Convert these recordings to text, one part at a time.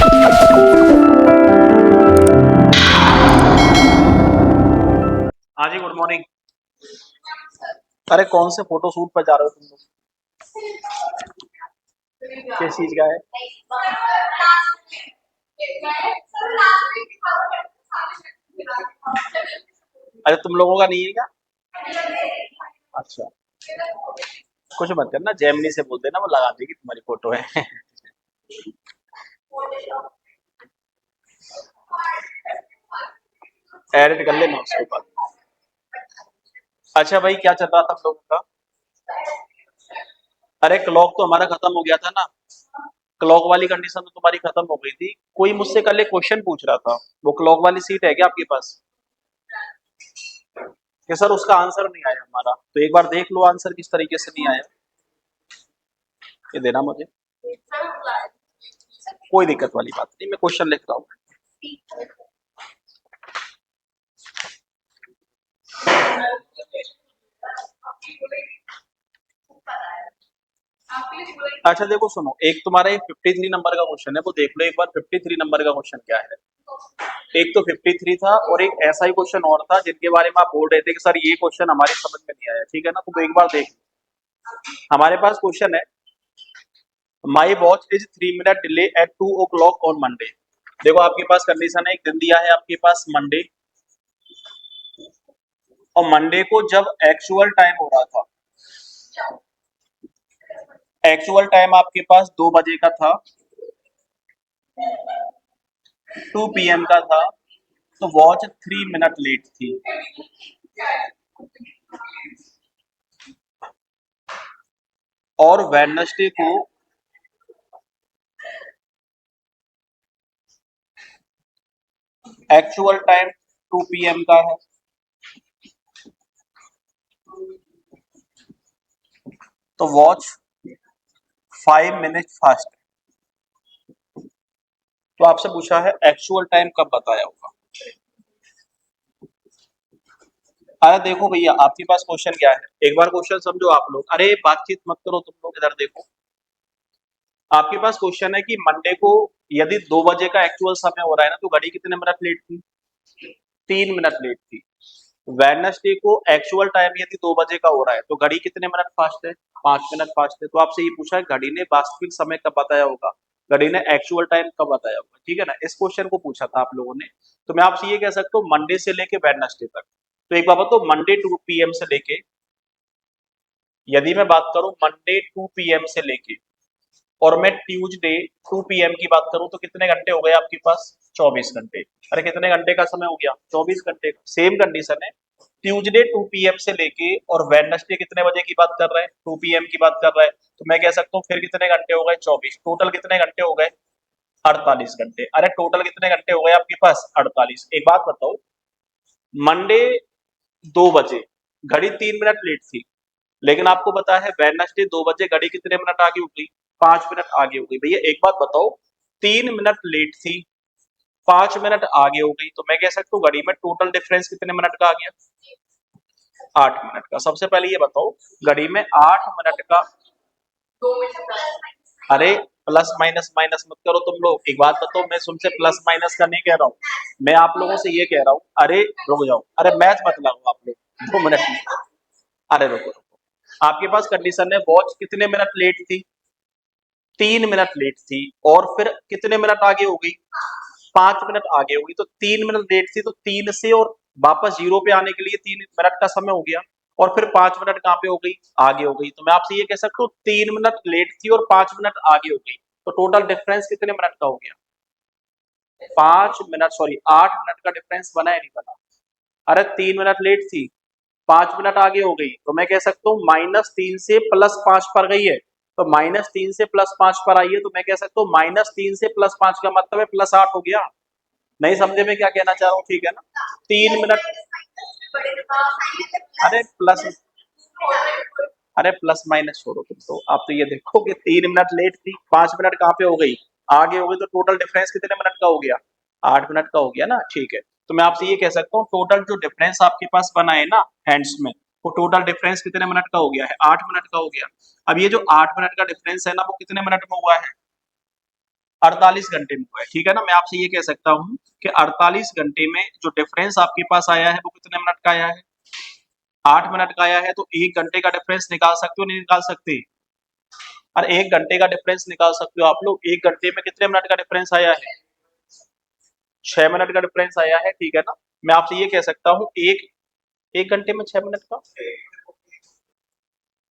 हाँ जी, good morning. अरे कौन से फोटो शूट पर जा रहे हो तुम लोग? किस चीज का है? अरे तुम लोगों का नहीं है क्या? अच्छा, कुछ मत करना, जेमिनी से बोल देना, वो लगा देगी तुम्हारी फोटो है। एडिट कर लेना उसके बाद। अच्छा भाई, क्या चल रहा था हम लोगों का? अरे क्लॉक तो हमारा खत्म हो गया था ना। क्लॉक वाली कंडीशन तो तुम्हारी खत्म हो गई थी। कोई मुझसे कल एक क्वेश्चन पूछ रहा था, वो क्लॉक वाली सीट है क्या आपके पास? कि सर उसका आंसर नहीं आया हमारा, तो एक बार देख लो आंसर किस तरीके से नहीं आया, ये देना मुझे। कोई दिक्कत वाली बात नहीं, मैं क्वेश्चन लिख रहा हूँ। अच्छा देखो सुनो, एक तुम्हारा एक 53 नंबर का क्वेश्चन है, वो देख लो एक बार 53 नंबर का क्वेश्चन क्या है। एक तो 53 था और एक ऐसा ही क्वेश्चन और था जिनके बारे में आप बोल रहे थे कि सर ये क्वेश्चन हमारी समझ में नहीं आया, ठीक है ना, तो एक बार देख लो। हमारे पास क्वेश्चन है, my watch is 3 minute delay at 2 o'clock on Monday. देखो आपके पास कंडीशन है, एक दिन दिया है आपके पास मंडे, और मंडे को जब एक्चुअल टाइम हो रहा था, एक्चुअल टाइम आपके पास 2 बजे का था, 2 PM का था, तो वॉच 3 मिनट लेट थी। और वेडनेसडे को एक्चुअल टाइम 2 PM का है, तो वॉच 5 मिनट फास्ट। तो आपसे पूछा है एक्चुअल टाइम कब बताया होगा। अरे देखो भैया, आपके पास क्वेश्चन क्या है, एक बार क्वेश्चन समझो आप लोग। अरे बातचीत मत करो तुम लोग, इधर देखो। आपके पास क्वेश्चन है कि मंडे को यदि 2 बजे का एक्चुअल समय हो रहा है ना, तो घड़ी कितने मिनट लेट थी? 3 मिनट लेट थी। वेडनेसडे को एक्चुअल टाइम यदि 2 बजे का हो रहा है, तो घड़ी कितने मिनट फास्ट है? 5 मिनट फास्ट है। तो आपसे ये पूछा है घड़ी ने वास्तविक समय कब बताया होगा, घड़ी ने एक्चुअल टाइम कब बताया होगा, ठीक है ना, इस क्वेश्चन को पूछा था आप लोगों ने। तो मैं आपसे ये कह सकता हूँ मंडे से लेके वेडनेसडे तक। तो एक बात बताओ, मंडे 2 PM से लेके, यदि मैं बात करूं मंडे 2 PM से लेके, और मैं ट्यूसडे 2 PM की बात करूं, तो कितने घंटे हो गए आपके पास? 24 घंटे। अरे कितने घंटे का समय हो गया? 24 घंटे का। सेम कंडीशन है, ट्यूसडे 2 PM से लेके और वेडनेसडे कितने बजे की बात कर रहे हैं? 2 PM की बात कर रहे हैं, तो मैं कह सकता हूँ फिर कितने घंटे हो गए? 24। टोटल कितने घंटे हो गए? 48 घंटे। अरे टोटल कितने घंटे हो गए आपके पास? 48। एक बात बताओ, मंडे 2 बजे घड़ी 3 मिनट लेट थी, लेकिन आपको पता है वेडनेसडे 2 बजे घड़ी कितने मिनट आगे हो गई? 5 मिनट आगे हो गई। भैया एक बात बताओ, 3 मिनट लेट थी, 5 मिनट आगे हो गई, तो मैं कह सकता हूँ घड़ी में टोटल डिफरेंस कितने मिनट का आ गया? 8 मिनट का। सबसे पहले ये बताओ, घड़ी में 8 मिनट का। अरे प्लस माइनस माइनस मत करो तुम लोग। एक बात बताओ, मैं तुमसे प्लस माइनस का नहीं कह रहा हूँ, मैं आप लोगों से ये कह रहा हूँ। अरे रुक जाओ, अरे मैथ मत लगाओ आप लोग, 2 मिनट में। अरे रुको रुको, आपके पास कंडीशन है वॉच कितने मिनट लेट थी? 3 मिनट लेट थी, और फिर कितने मिनट आगे हो गई? 5 मिनट आगे हो गई। तो 3 मिनट लेट थी, तो 3 से और वापस 0 पे आने के लिए 3 मिनट का समय हो गया, और फिर 5 मिनट कहाँ पे हो गई? आगे हो गई। तो मैं आपसे ये कह सकता हूँ 3 मिनट लेट थी और 5 मिनट आगे हो गई, तो टोटल डिफरेंस कितने मिनट का हो गया? 5 मिनट, सॉरी 8 मिनट का डिफरेंस बना है नहीं बना? अरे 3 मिनट लेट थी, 5 मिनट आगे हो गई, तो मैं कह सकता हूँ -3 से +5 पर गई है, तो -3 से +5 पर आई है, तो मैं कह सकता हूँ -3 से +5 का मतलब है +8 हो गया। नहीं समझे मैं क्या कहना चाह रहा हूँ, ठीक है ना? 3 मिनट। अरे प्लस, अरे प्लस माइनस छोड़ो तुम, तो आप तो ये देखो कि 3 मिनट लेट थी, 5 मिनट कहाँ पे हो गई? आगे हो गई, तो टोटल डिफरेंस कितने मिनट का हो गया? 8 मिनट का हो गया ना, ठीक है। तो मैं आपसे ये कह सकता हूँ टोटल जो डिफरेंस आपके पास बना है ना हैंड्स में, वो टोटल डिफरेंस कितने मिनट का हो गया है? 8 मिनट का हो गया। अब ये जो 8 मिनट का डिफरेंस है ना, वो कितने मिनट में हुआ है? 48 घंटे में हुआ है, ठीक है ना। मैं आपसे ये कह सकता हूँ कि 48 घंटे में जो डिफरेंस आपके पास आया है वो कितने मिनट का आया है? 8 मिनट का आया है। तो 1 घंटे का डिफरेंस निकाल सकते हो नहीं निकाल सकते? और 1 घंटे का डिफरेंस निकाल सकते हो आप लोग। 1 घंटे में कितने मिनट का डिफरेंस आया है? 6 मिनट का डिफरेंस आया है, ठीक है ना। मैं आपसे ये कह सकता हूँ एक 1 घंटे में 6 मिनट का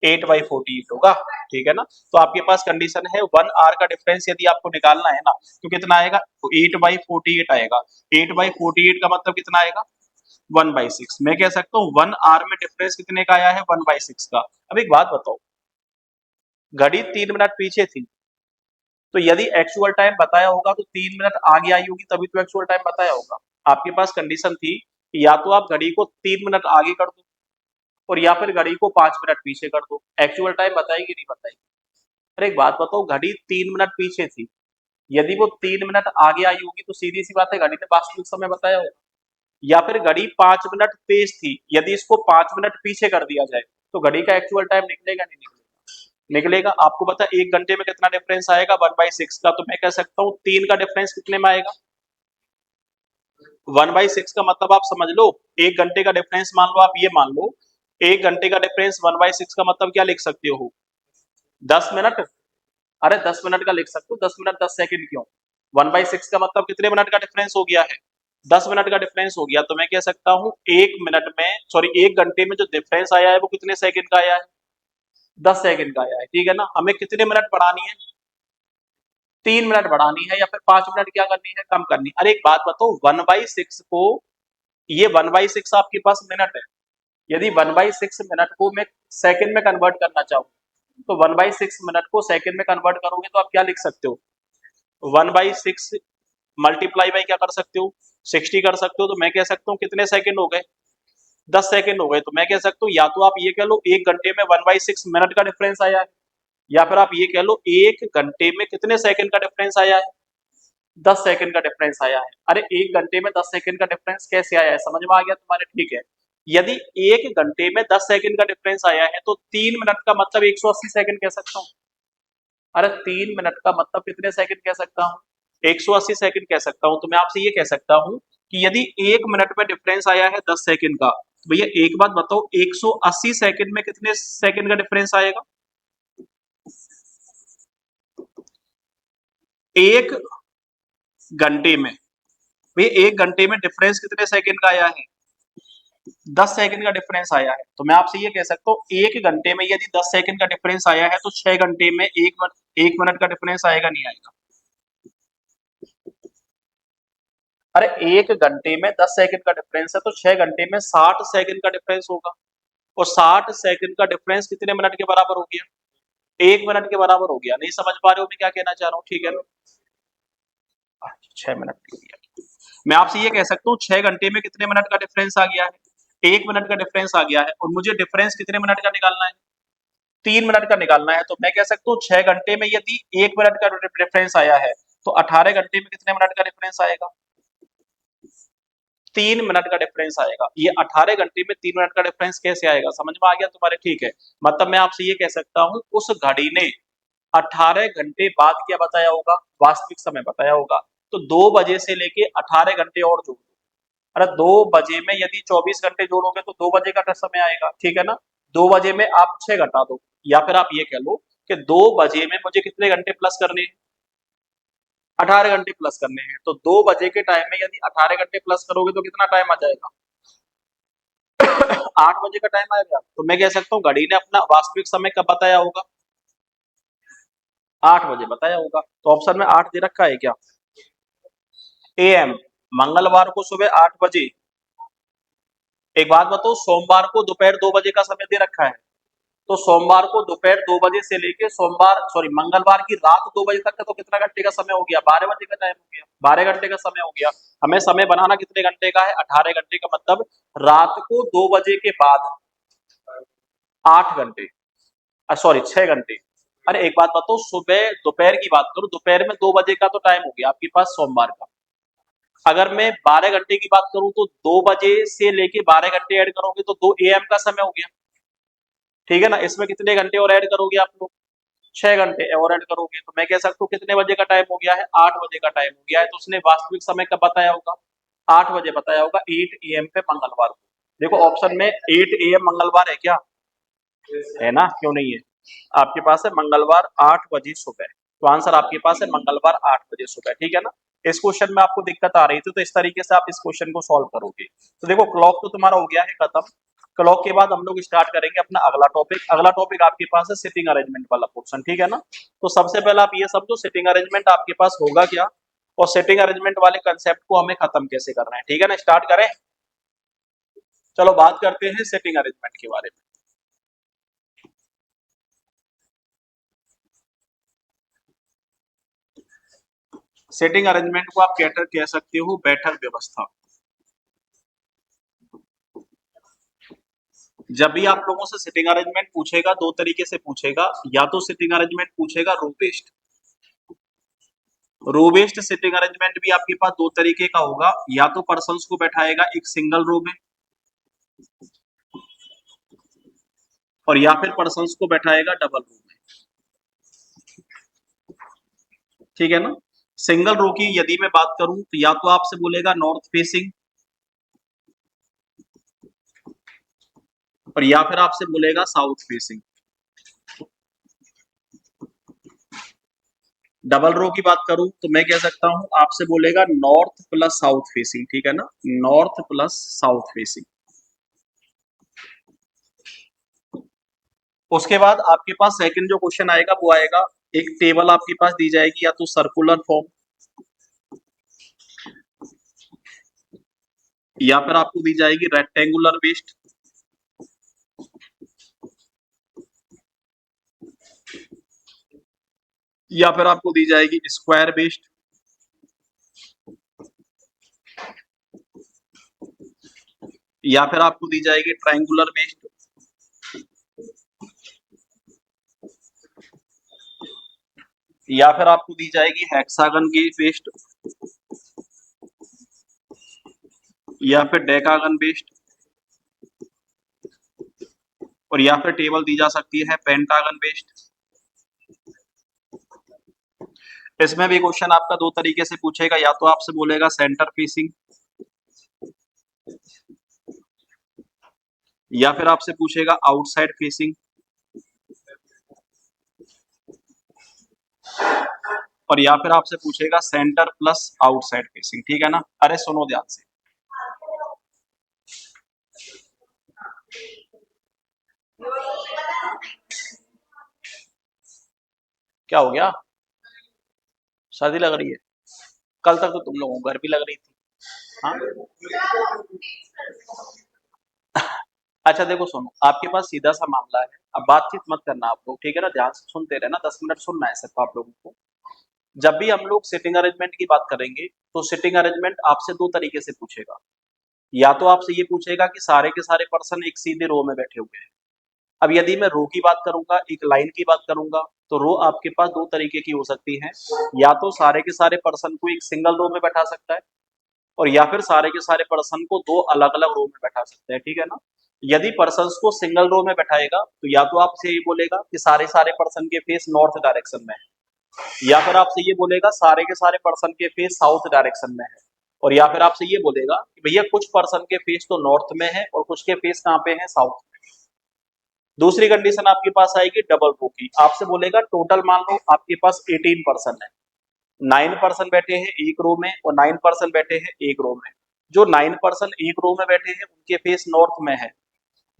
8/48 होगा, ठीक है ना। तो आपके पास कंडीशन है 1 आवर का डिफरेंस यदि आपको निकालना है ना, तो कितना आएगा? तो 8/48 आएगा। 8/48 का मतलब कितना आएगा? 1/6। मैं कह सकता हूँ 1 आवर में डिफरेंस कितने का आया है? 1/6 का। अब एक बात बताओ, घड़ी 3 मिनट पीछे थी, तो यदि एक्चुअल टाइम बताया होगा तो 3 मिनट आगे आई होगी, तभी तो एक्चुअल टाइम बताया होगा। आपके पास कंडीशन थी कि या तो आप घड़ी को 3 मिनट आगे कर दो और या फिर घड़ी को 5 मिनट पीछे कर दो। एक्चुअल टाइम बताएगी नहीं बताएगी? अरे एक बात बताओ, घड़ी 3 मिनट पीछे थी, यदि वो 3 मिनट आगे आई होगी तो सीधी सी बात है घड़ी ने वास्तविक समय बताया होगा। या फिर घड़ी 5 मिनट तेज थी, यदि इसको 5 मिनट पीछे कर दिया जाए तो घड़ी का एक्चुअल टाइम निकलेगा नहीं निकलेगा? निकलेगा। आपको पता है 1 घंटे में कितना डिफरेंस आएगा? 1/6 का। तो मैं कह सकता हूँ 3 का डिफरेंस कितने में आएगा? 1/6 का मतलब आप समझ लो, 1 घंटे का डिफरेंस मान लो, आप ये मान लो 1 घंटे का डिफरेंस 1/6 का मतलब क्या लिख सकते हो? 10 मिनट। अरे 10 मिनट का लिख सकते हो, 10 मिनट 10 सेकंड क्यों? 1/6 का मतलब कितने मिनट का डिफरेंस हो गया है? 10 मिनट का डिफरेंस हो गया। तो मैं कह सकता हूँ 1 मिनट में, सॉरी 1 घंटे में जो डिफरेंस आया है वो कितने सेकंड का आया है? 10 सेकंड का आया है, ठीक है ना। हमें कितने मिनट बढ़ानी है? 3 मिनट बढ़ानी है या फिर 5 मिनट क्या करनी है? कम करनी है। अरे एक बात बताओ, 1/6 को, ये 1/6 आपके पास मिनट है, यदि 1/6 मिनट को मैं सेकंड में कन्वर्ट करना चाहूँ तो 1/6 मिनट को सेकंड में कन्वर्ट करोगे तो आप क्या लिख सकते हो? 1/6 मल्टीप्लाई बाई क्या कर सकते हो? 60 कर सकते हो। तो मैं कह सकता हूँ कितने सेकंड हो गए? 10 सेकंड हो गए। तो मैं कह सकता हूँ या तो आप ये कह लो 1 घंटे में 1/6 मिनट का डिफरेंस आया है, या फिर आप ये कह लो 1 घंटे में कितने सेकंड का डिफरेंस आया है? 10 सेकंड का डिफरेंस आया है। अरे 1 घंटे में 10 सेकंड का डिफरेंस कैसे आया है? समझ में आ गया तुम्हारे? ठीक है। यदि 1 घंटे में 10 सेकंड का डिफरेंस आया है तो 3 मिनट का मतलब 180 सेकंड कह सकता हूँ। अरे 3 मिनट का मतलब कितने सेकंड कह सकता हूँ? 180 सेकंड कह सकता हूँ। तो मैं आपसे ये कह सकता हूँ कि यदि 1 मिनट में डिफरेंस आया है 10 सेकंड का, तो भैया एक बात बताओ 180 सेकंड में कितने सेकंड का डिफरेंस आएगा? 1 घंटे में, भैया 1 घंटे में डिफरेंस कितने सेकंड का आया है? 10 सेकंड का डिफरेंस आया है। तो मैं आपसे ये कह सकता हूँ 1 घंटे में यदि 10 सेकंड का डिफरेंस आया है तो 6 घंटे में 1 मिनट का डिफरेंस आएगा नहीं आएगा? अरे 1 घंटे में 10 सेकंड का डिफरेंस है तो 6 घंटे में 60 सेकंड का डिफरेंस होगा। और 60 सेकंड का डिफरेंस कितने मिनट के बराबर हो गया? 1 मिनट के बराबर हो गया। नहीं समझ पा रहे हो मैं क्या कहना चाह रहा हूँ? ठीक है ना। 6 मिनट हो गया। मैं आपसे ये कह सकता हूँ 6 घंटे में कितने मिनट का डिफरेंस आ गया है? 1 मिनट का डिफरेंस आ गया है और मुझे डिफरेंस कितने मिनट का निकालना है? 3 मिनट का निकालना है। तो मैं कह सकता हूँ 6 घंटे में यदि 1 मिनट का डिफरेंस आया है तो 18 घंटे में कितने मिनट का डिफरेंस आएगा? 3 मिनट का डिफरेंस आएगा। ये 18 घंटे में 3 मिनट का डिफरेंस कैसे आएगा? समझ में आ गया तुम्हारे? ठीक है। मतलब मैं आपसे ये कह सकता हूँ उस घड़ी ने 18 घंटे बाद क्या बताया होगा? वास्तविक समय बताया होगा। तो 2 बजे से लेके 18 घंटे और जोड़ दो। अरे 2 बजे में यदि 24 घंटे जोड़ोगे तो 2 बजे का समय आएगा, ठीक है ना। 2 बजे में आप 6 घटा दो, या फिर आप ये कह लो कि 2 बजे में मुझे कितने घंटे प्लस करने हैं? 18 घंटे प्लस करने हैं। तो 2 बजे के टाइम में यदि 18 घंटे प्लस करोगे तो कितना टाइम आ जाएगा? 8 बजे का टाइम आएगा। तो मैं कह सकता हूँ घड़ी ने अपना वास्तविक समय कब बताया होगा? 8 बजे बताया होगा। तो ऑप्शन में 8 दे रखा है क्या? AM, मंगलवार को सुबह 8 बजे। एक बात बताओ, सोमवार को दोपहर 2 बजे का समय दे रखा है। तो सोमवार को दोपहर 2 बजे से लेके सोमवार, सॉरी, मंगलवार की रात 2 बजे तक का तो कितना घंटे का समय हो गया? 12 बजे का टाइम हो गया, 12 घंटे का समय हो गया। हमें समय बनाना कितने घंटे का है? 18 घंटे का। मतलब रात को 2 बजे के बाद 8 घंटे, सॉरी 6 घंटे। अरे एक बात बताओ, सुबह दोपहर की बात करो, दोपहर में 2 बजे का तो टाइम हो गया आपके पास सोमवार का। अगर मैं 12 घंटे की बात करूं तो 2 बजे से लेके 12 घंटे ऐड करोगे तो 2 AM का समय हो गया, ठीक है ना। इसमें कितने घंटे और ऐड करोगे आप लोग? 6 घंटे एवरेज करोगे तो मैं कह सकता हूँ कितने बजे का टाइम हो गया है, 8 बजे का टाइम हो गया है। तो उसने वास्तविक समय कब बताया होगा, 8 बजे बताया होगा, 8 AM पे मंगलवार को। देखो ऑप्शन में 8 AM मंगलवार है क्या, है ना, क्यों नहीं है। आपके पास है मंगलवार 8 बजे सुबह, तो आंसर आपके पास है मंगलवार 8 बजे सुबह, ठीक है ना। इस क्वेश्चन में आपको दिक्कत आ रही थी तो इस तरीके से आप इस क्वेश्चन को सॉल्व करोगे। तो देखो क्लॉक तो तुम्हारा हो गया है खत्म। क्लॉक के बाद हम लोग स्टार्ट करेंगे अपना अगला टॉपिक। अगला टॉपिक आपके पास है सिटिंग अरेंजमेंट वाला पोर्शन, ठीक है ना। तो सबसे पहले आप ये समझो सिटिंग अरेंजमेंट आपके पास होगा क्या, और सिटिंग अरेंजमेंट वाले कंसेप्ट को हमें खत्म कैसे करना है, ठीक है ना। स्टार्ट करें, चलो बात करते हैं सिटिंग अरेंजमेंट के बारे में। सेटिंग अरेंजमेंट को आप कह सकते हो बैठक व्यवस्था। जब भी आप लोगों से सिटिंग अरेंजमेंट पूछेगा दो तरीके से पूछेगा, या तो सिटिंग अरेंजमेंट पूछेगा रो बेस्ड। रो बेस्ड सिटिंग अरेंजमेंट भी आपके पास दो तरीके का होगा, या तो पर्सन्स को बैठाएगा एक सिंगल रो में, और या फिर पर्सन्स को बैठाएगा डबल रो में, ठीक है ना। सिंगल रो की यदि मैं बात करूं तो या तो आपसे बोलेगा नॉर्थ फेसिंग, और या फिर आपसे बोलेगा साउथ फेसिंग। डबल रो की बात करूं तो मैं कह सकता हूं आपसे बोलेगा नॉर्थ प्लस साउथ फेसिंग, ठीक है ना, नॉर्थ प्लस साउथ फेसिंग। उसके बाद आपके पास सेकंड जो क्वेश्चन आएगा वो आएगा, एक टेबल आपके पास दी जाएगी या तो सर्कुलर फॉर्म, या फिर आपको दी जाएगी रेक्टेंगुलर बेस्ड, या फिर आपको दी जाएगी स्क्वायर बेस्ड, या फिर आपको दी जाएगी ट्रायंगुलर बेस्ड, या फिर आपको दी जाएगी हेक्सागन की बेस्ड, या फिर डेकागन बेस्ड, और या फिर टेबल दी जा सकती है पेंटागन बेस्ड। इसमें भी क्वेश्चन आपका दो तरीके से पूछेगा, या तो आपसे बोलेगा सेंटर फेसिंग, या फिर आपसे पूछेगा आउटसाइड फेसिंग, और या फिर आपसे पूछेगा सेंटर प्लस आउटसाइड फेसिंग, ठीक है ना। अरे सुनो ध्यान से, क्या हो गया, सर्दी लग रही है, कल तक तो तुम लोगों को गर्मी लग रही थी। हाँ, अच्छा देखो सुनो, आपके पास सीधा सा मामला है, अब बातचीत मत करना आप लोग, ठीक है ना, ध्यान से सुनते रहना, 10 मिनट सुनना है सिर्फ आप लोगों को। जब भी हम लोग सिटिंग अरेंजमेंट की बात करेंगे तो सिटिंग अरेंजमेंट आपसे दो तरीके से पूछेगा, या तो आपसे ये पूछेगा कि सारे के सारे पर्सन एक सीधे रो में बैठे हुए हैं। अब यदि मैं रो की बात करूंगा, एक लाइन की बात करूंगा, तो रो आपके पास दो तरीके की हो सकती है, या तो सारे के सारे पर्सन को एक सिंगल रो में बैठा सकता है, और या फिर सारे के सारे पर्सन को दो अलग अलग रो में बैठा सकते हैं, ठीक है ना। यदि पर्सन्स को सिंगल रो में बैठाएगा तो या तो आपसे ये बोलेगा कि सारे सारे पर्सन के फेस नॉर्थ डायरेक्शन में है, या फिर आपसे ये बोलेगा सारे के सारे पर्सन के फेस साउथ डायरेक्शन में है, और या फिर आपसे ये बोलेगा कि भैया कुछ पर्सन के फेस तो नॉर्थ में है और कुछ के फेस कहाँ पे है, साउथ में। दूसरी कंडीशन आपके पास आएगी डबल रो की, आपसे बोलेगा टोटल मान लो आपके पास 18 पर्सन है, 9 पर्सन बैठे हैं एक रो में और 9 पर्सन बैठे हैं एक रो में। जो 9 पर्सन एक रो में बैठे हैं उनके फेस नॉर्थ में है,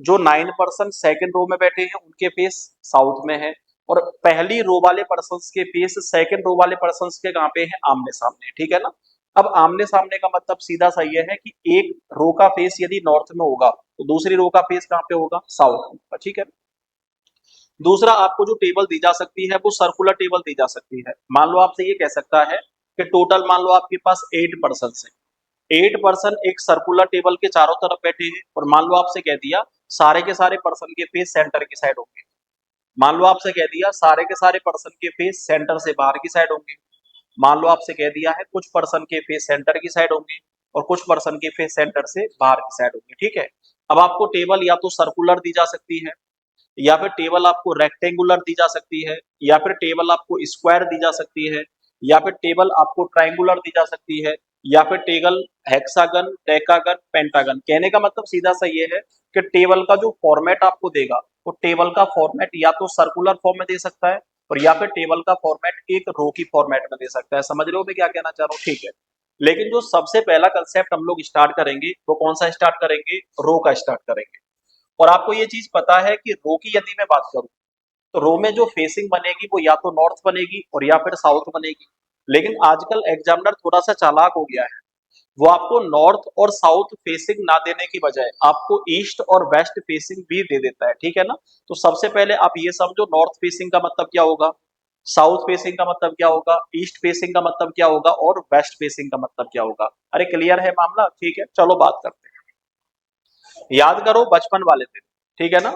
जो 9 पर्सन सेकंड रो में बैठे हैं उनके फेस साउथ में है, और पहली रो वाले पर्सन के फेस सेकंड रो वाले पर्सन के कहाँ पे है, आमने सामने, ठीक है ना। अब आमने सामने का मतलब सीधा सा ये है कि एक रो का फेस यदि नॉर्थ में होगा तो दूसरी रो का फेस कहाँ पे होगा, साउथ में होगा, ठीक है। दूसरा आपको जो टेबल दी जा सकती है वो सर्कुलर टेबल दी जा सकती है। मान लो आपसे ये कह सकता है कि टोटल मान लो आपके पास 8 पर्सन है, 8 पर्सन एक सर्कुलर टेबल के चारों तरफ बैठे हैं, और मान लो आपसे कह दिया सारे के सारे पर्सन के फेस सेंटर की साइड होंगे। मान लो आपसे कह दिया सारे के सारे पर्सन के फेस सेंटर से बाहर की साइड होंगे। मान लो आपसे कह दिया है कुछ पर्सन के फेस सेंटर की साइड होंगे और कुछ पर्सन के फेस सेंटर से बाहर की साइड होंगे, ठीक है। अब आपको टेबल या तो सर्कुलर दी जा सकती है, या फिर टेबल आपको रेक्टेंगुलर दी जा सकती है, या फिर टेबल आपको स्क्वायर दी जा सकती है, या फिर टेबल आपको ट्रायंगुलर दी जा सकती है, या फिर टेबल हेक्सागन, डेकागन, पेंटागन। कहने का मतलब सीधा सा ये है कि टेबल का जो फॉर्मेट आपको देगा, वो टेबल का फॉर्मेट या तो सर्कुलर फॉर्म में दे सकता है, और या फिर टेबल का फॉर्मेट एक रो की फॉर्मेट में दे सकता है। समझ रहे हो मैं क्या कहना चाह रहा हूँ? ठीक है। लेकिन जो सबसे पहला कंसेप्ट हम लोग स्टार्ट करेंगे वो कौन सा स्टार्ट करेंगे? रो का स्टार्ट करेंगे। और आपको ये चीज पता है कि रो की यदि मैं बात करूं, तो रो में जो फेसिंग बनेगी वो या तो नॉर्थ बनेगी और या फिर साउथ बनेगी। लेकिन आजकल एग्जामिनर थोड़ा सा चालाक हो गया है, वो आपको नॉर्थ और साउथ फेसिंग ना देने की बजाय आपको ईस्ट और वेस्ट फेसिंग भी दे देता है। ठीक है ना? तो सबसे पहले आप ये समझो, नॉर्थ फेसिंग का मतलब क्या होगा, साउथ फेसिंग का मतलब क्या होगा, ईस्ट फेसिंग का मतलब क्या होगा, और वेस्ट फेसिंग का मतलब क्या होगा। अरे क्लियर है मामला? ठीक है, चलो बात करते हैं। याद करो बचपन वाले दिन। ठीक है ना?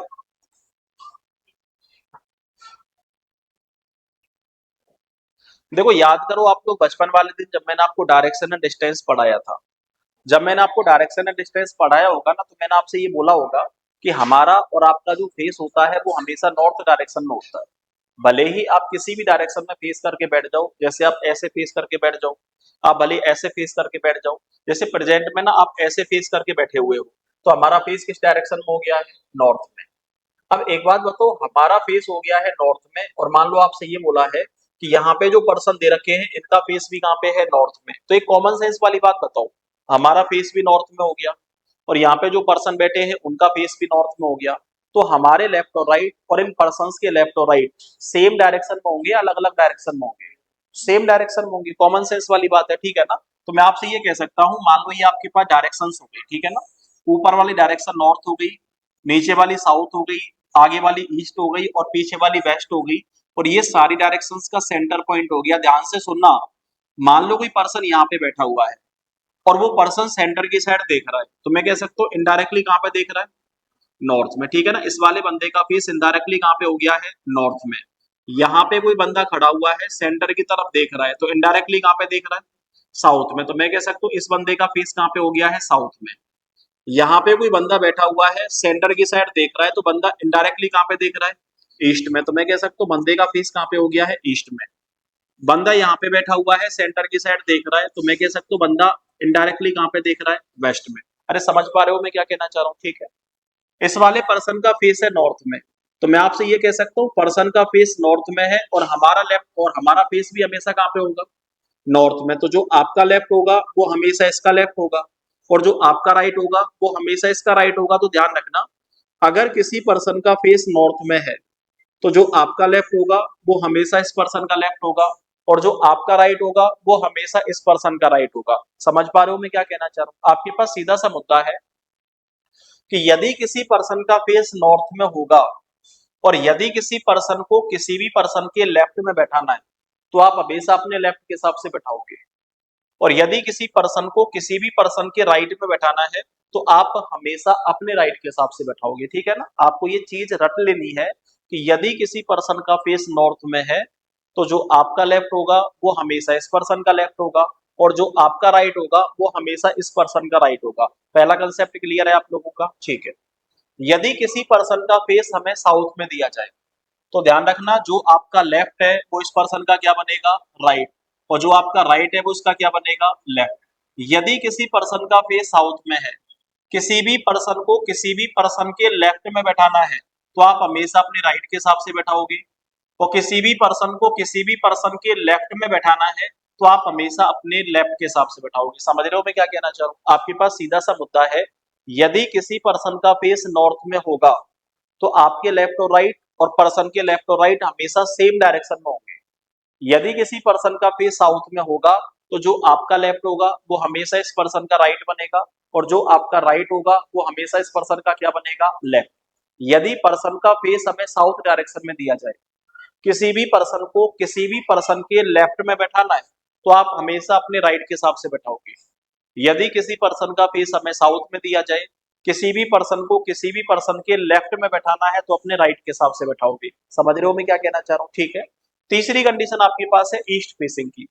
देखो याद करो आप लोग बचपन वाले दिन, जब मैंने आपको डायरेक्शन एंड डिस्टेंस पढ़ाया था। जब मैंने आपको डायरेक्शन एंड डिस्टेंस पढ़ाया होगा ना, तो मैंने आपसे ये बोला होगा कि हमारा और आपका जो फेस होता है वो हमेशा नॉर्थ डायरेक्शन में होता है। भले ही आप किसी भी डायरेक्शन में फेस करके बैठ जाओ, जैसे आप ऐसे फेस करके बैठ जाओ, आप भले ऐसे फेस करके बैठ जाओ, जैसे प्रेजेंट में ना आप ऐसे फेस करके बैठे हुए हो, तो हमारा फेस किस डायरेक्शन में हो गया है? नॉर्थ में। अब एक बात बताओ, हमारा फेस हो गया है नॉर्थ में, और मान लो आपसे ये बोला है कि यहाँ पे जो पर्सन दे रखे हैं इनका फेस भी कहाँ पे है? नॉर्थ में। तो एक कॉमन सेंस वाली बात बताओ, हमारा फेस भी नॉर्थ में हो गया, और यहाँ पे जो पर्सन बैठे हैं उनका फेस भी नॉर्थ में हो गया। तो हमारे लेफ्ट और राइट और इन पर्सन्स के लेफ्ट और राइट सेम डायरेक्शन में होंगे, अलग अलग डायरेक्शन में होंगे? सेम डायरेक्शन में होंगे। कॉमन सेंस वाली बात है, ठीक है ना? तो मैं आपसे ये कह सकता हूँ, मान लो ये आपके पास डायरेक्शन हो गई, ठीक है ना? ऊपर वाली डायरेक्शन नॉर्थ हो गई, नीचे वाली साउथ हो गई, आगे वाली ईस्ट हो गई, और पीछे वाली वेस्ट हो गई। और ये सारी डायरेक्शंस का सेंटर पॉइंट हो गया। ध्यान से सुनना, मान लो कोई पर्सन यहाँ पे बैठा हुआ है, और वो पर्सन सेंटर की साइड देख रहा है, तो मैं कह सकता हूँ इनडायरेक्टली कहाँ पे देख रहा है? नॉर्थ में। ठीक है ना? इस वाले बंदे का फेस इनडायरेक्टली कहाँ पे हो गया है? नॉर्थ में। यहाँ पे कोई बंदा खड़ा हुआ है, सेंटर की तरफ देख रहा है, तो इनडायरेक्टली कहाँ पे देख रहा है? साउथ में। तो मैं कह सकता हूँ इस बंदे का फेस कहाँ पे हो गया है? साउथ में। यहाँ पे कोई बंदा बैठा हुआ है, सेंटर की साइड देख रहा है, तो बंदा इनडायरेक्टली कहाँ पे देख रहा है? ईस्ट में। तो मैं कह सकता हूँ बंदे का फेस कहाँ पे हो गया है? ईस्ट में। बंदा यहाँ पे बैठा हुआ है, सेंटर की साइड देख रहा है, तो मैं कह सकता हूँ बंदा इनडायरेक्टली कहाँ पे देख रहा है? वेस्ट में। अरे समझ पा रहे हो मैं क्या कहना चाह रहा हूँ? ठीक है। इस वाले पर्सन का फेस है नॉर्थ में, तो मैं आपसे ये कह सकता हूँ पर्सन का फेस नॉर्थ में है, और हमारा लेफ्ट और हमारा फेस भी हमेशा कहाँ पे होगा? नॉर्थ में। तो जो आपका लेफ्ट होगा वो हमेशा इसका लेफ्ट होगा, और जो आपका राइट होगा वो हमेशा इसका राइट होगा। तो ध्यान रखना, अगर किसी पर्सन का फेस नॉर्थ में है, तो जो आपका लेफ्ट होगा वो हमेशा इस पर्सन का लेफ्ट होगा, और जो आपका राइट होगा वो हमेशा इस पर्सन का राइट होगा। समझ पा रहे हो मैं क्या कहना चाह रहा हूँ? आपके पास सीधा सा मुद्दा है कि यदि किसी पर्सन का फेस नॉर्थ में होगा, और यदि किसी पर्सन को किसी भी पर्सन के लेफ्ट में बैठाना है, तो आप हमेशा अपने लेफ्ट के हिसाब से बैठाओगे, और यदि किसी पर्सन को किसी भी पर्सन के राइट में बैठाना है, तो आप हमेशा अपने राइट के हिसाब से बैठाओगे। ठीक है ना? आपको ये चीज रट लेनी है कि यदि किसी पर्सन का फेस नॉर्थ में है, तो जो आपका लेफ्ट होगा वो हमेशा इस पर्सन का लेफ्ट होगा, और जो आपका राइट होगा वो हमेशा इस पर्सन का राइट होगा। पहला कंसेप्ट क्लियर है आप लोगों का? ठीक है। यदि किसी पर्सन का फेस हमें साउथ में दिया जाए, तो ध्यान रखना, जो आपका लेफ्ट है वो इस पर्सन का क्या बनेगा? राइट। और जो आपका राइट है वो इसका क्या बनेगा? लेफ्ट। यदि किसी पर्सन का फेस साउथ में है, किसी भी पर्सन को किसी भी पर्सन के लेफ्ट में बैठाना है, तो आप हमेशा अपने राइट के हिसाब से बैठाओगे, और किसी भी पर्सन को किसी भी पर्सन के लेफ्ट में बैठाना है, तो आप हमेशा अपने लेफ्ट के हिसाब से बैठाओगे। समझ रहे हो मैं क्या कहना चाह रहा हूँ? आपके पास सीधा सा मुद्दा है, यदि किसी पर्सन का फेस नॉर्थ में होगा, तो आपके लेफ्ट और राइट और पर्सन के लेफ्ट और राइट हमेशा सेम डायरेक्शन में होंगे। यदि किसी पर्सन का फेस साउथ में होगा, तो जो आपका लेफ्ट होगा वो हमेशा इस पर्सन का राइट बनेगा, और जो आपका राइट होगा वो हमेशा इस पर्सन का क्या बनेगा? लेफ्ट। यदि पर्सन का फेस हमें साउथ डायरेक्शन में दिया जाए, किसी भी पर्सन को किसी भी पर्सन के लेफ्ट में बैठाना है, तो आप हमेशा अपने राइट के हिसाब से बैठाओगे। यदि किसी पर्सन का फेस हमें साउथ में दिया जाए, किसी भी पर्सन को किसी भी पर्सन के लेफ्ट में बैठाना है, तो अपने राइट के हिसाब से बैठाओगे। समझ रहे हो मैं क्या कहना चाह रहा हूँ? ठीक है। तीसरी कंडीशन आपके पास है ईस्ट फेसिंग की।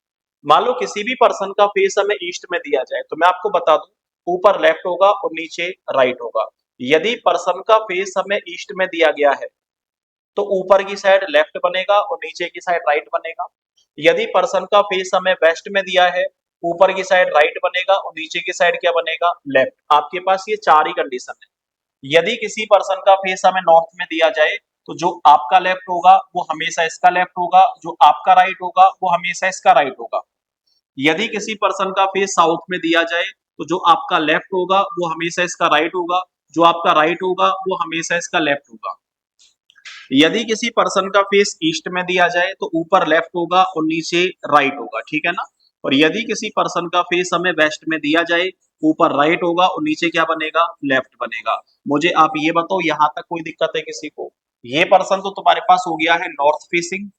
मान लो किसी भी पर्सन का फेस हमें ईस्ट में दिया जाए, तो मैं आपको बता दूं, ऊपर लेफ्ट होगा और नीचे राइट होगा। यदि पर्सन का फेस हमें ईस्ट में दिया गया है, तो ऊपर की साइड लेफ्ट बनेगा और नीचे की साइड राइट बनेगा। यदि पर्सन का फेस हमें वेस्ट में दिया है, ऊपर की साइड राइट बनेगा और नीचे की साइड क्या बनेगा, लेफ्ट। आपके पास ये चार ही कंडीशन है। यदि किसी पर्सन का फेस हमें नॉर्थ में दिया जाए, तो जो आपका लेफ्ट होगा वो हमेशा इसका लेफ्ट होगा, जो आपका राइट होगा वो हमेशा इसका राइट होगा। यदि किसी पर्सन का फेस साउथ में दिया जाए, तो जो आपका लेफ्ट होगा वो हमेशा इसका राइट होगा, जो आपका राइट होगा वो हमेशा इसका लेफ्ट होगा। यदि किसी पर्सन का फेस ईस्ट में दिया जाए, तो ऊपर लेफ्ट होगा और नीचे राइट होगा, ठीक है ना। और यदि किसी पर्सन का फेस हमें वेस्ट में दिया जाए, ऊपर राइट होगा और नीचे क्या बनेगा, लेफ्ट बनेगा। मुझे आप ये बताओ, यहां तक कोई दिक्कत है किसी को? ये पर्सन तो तुम्हारे पास हो गया है नॉर्थ फेसिंग,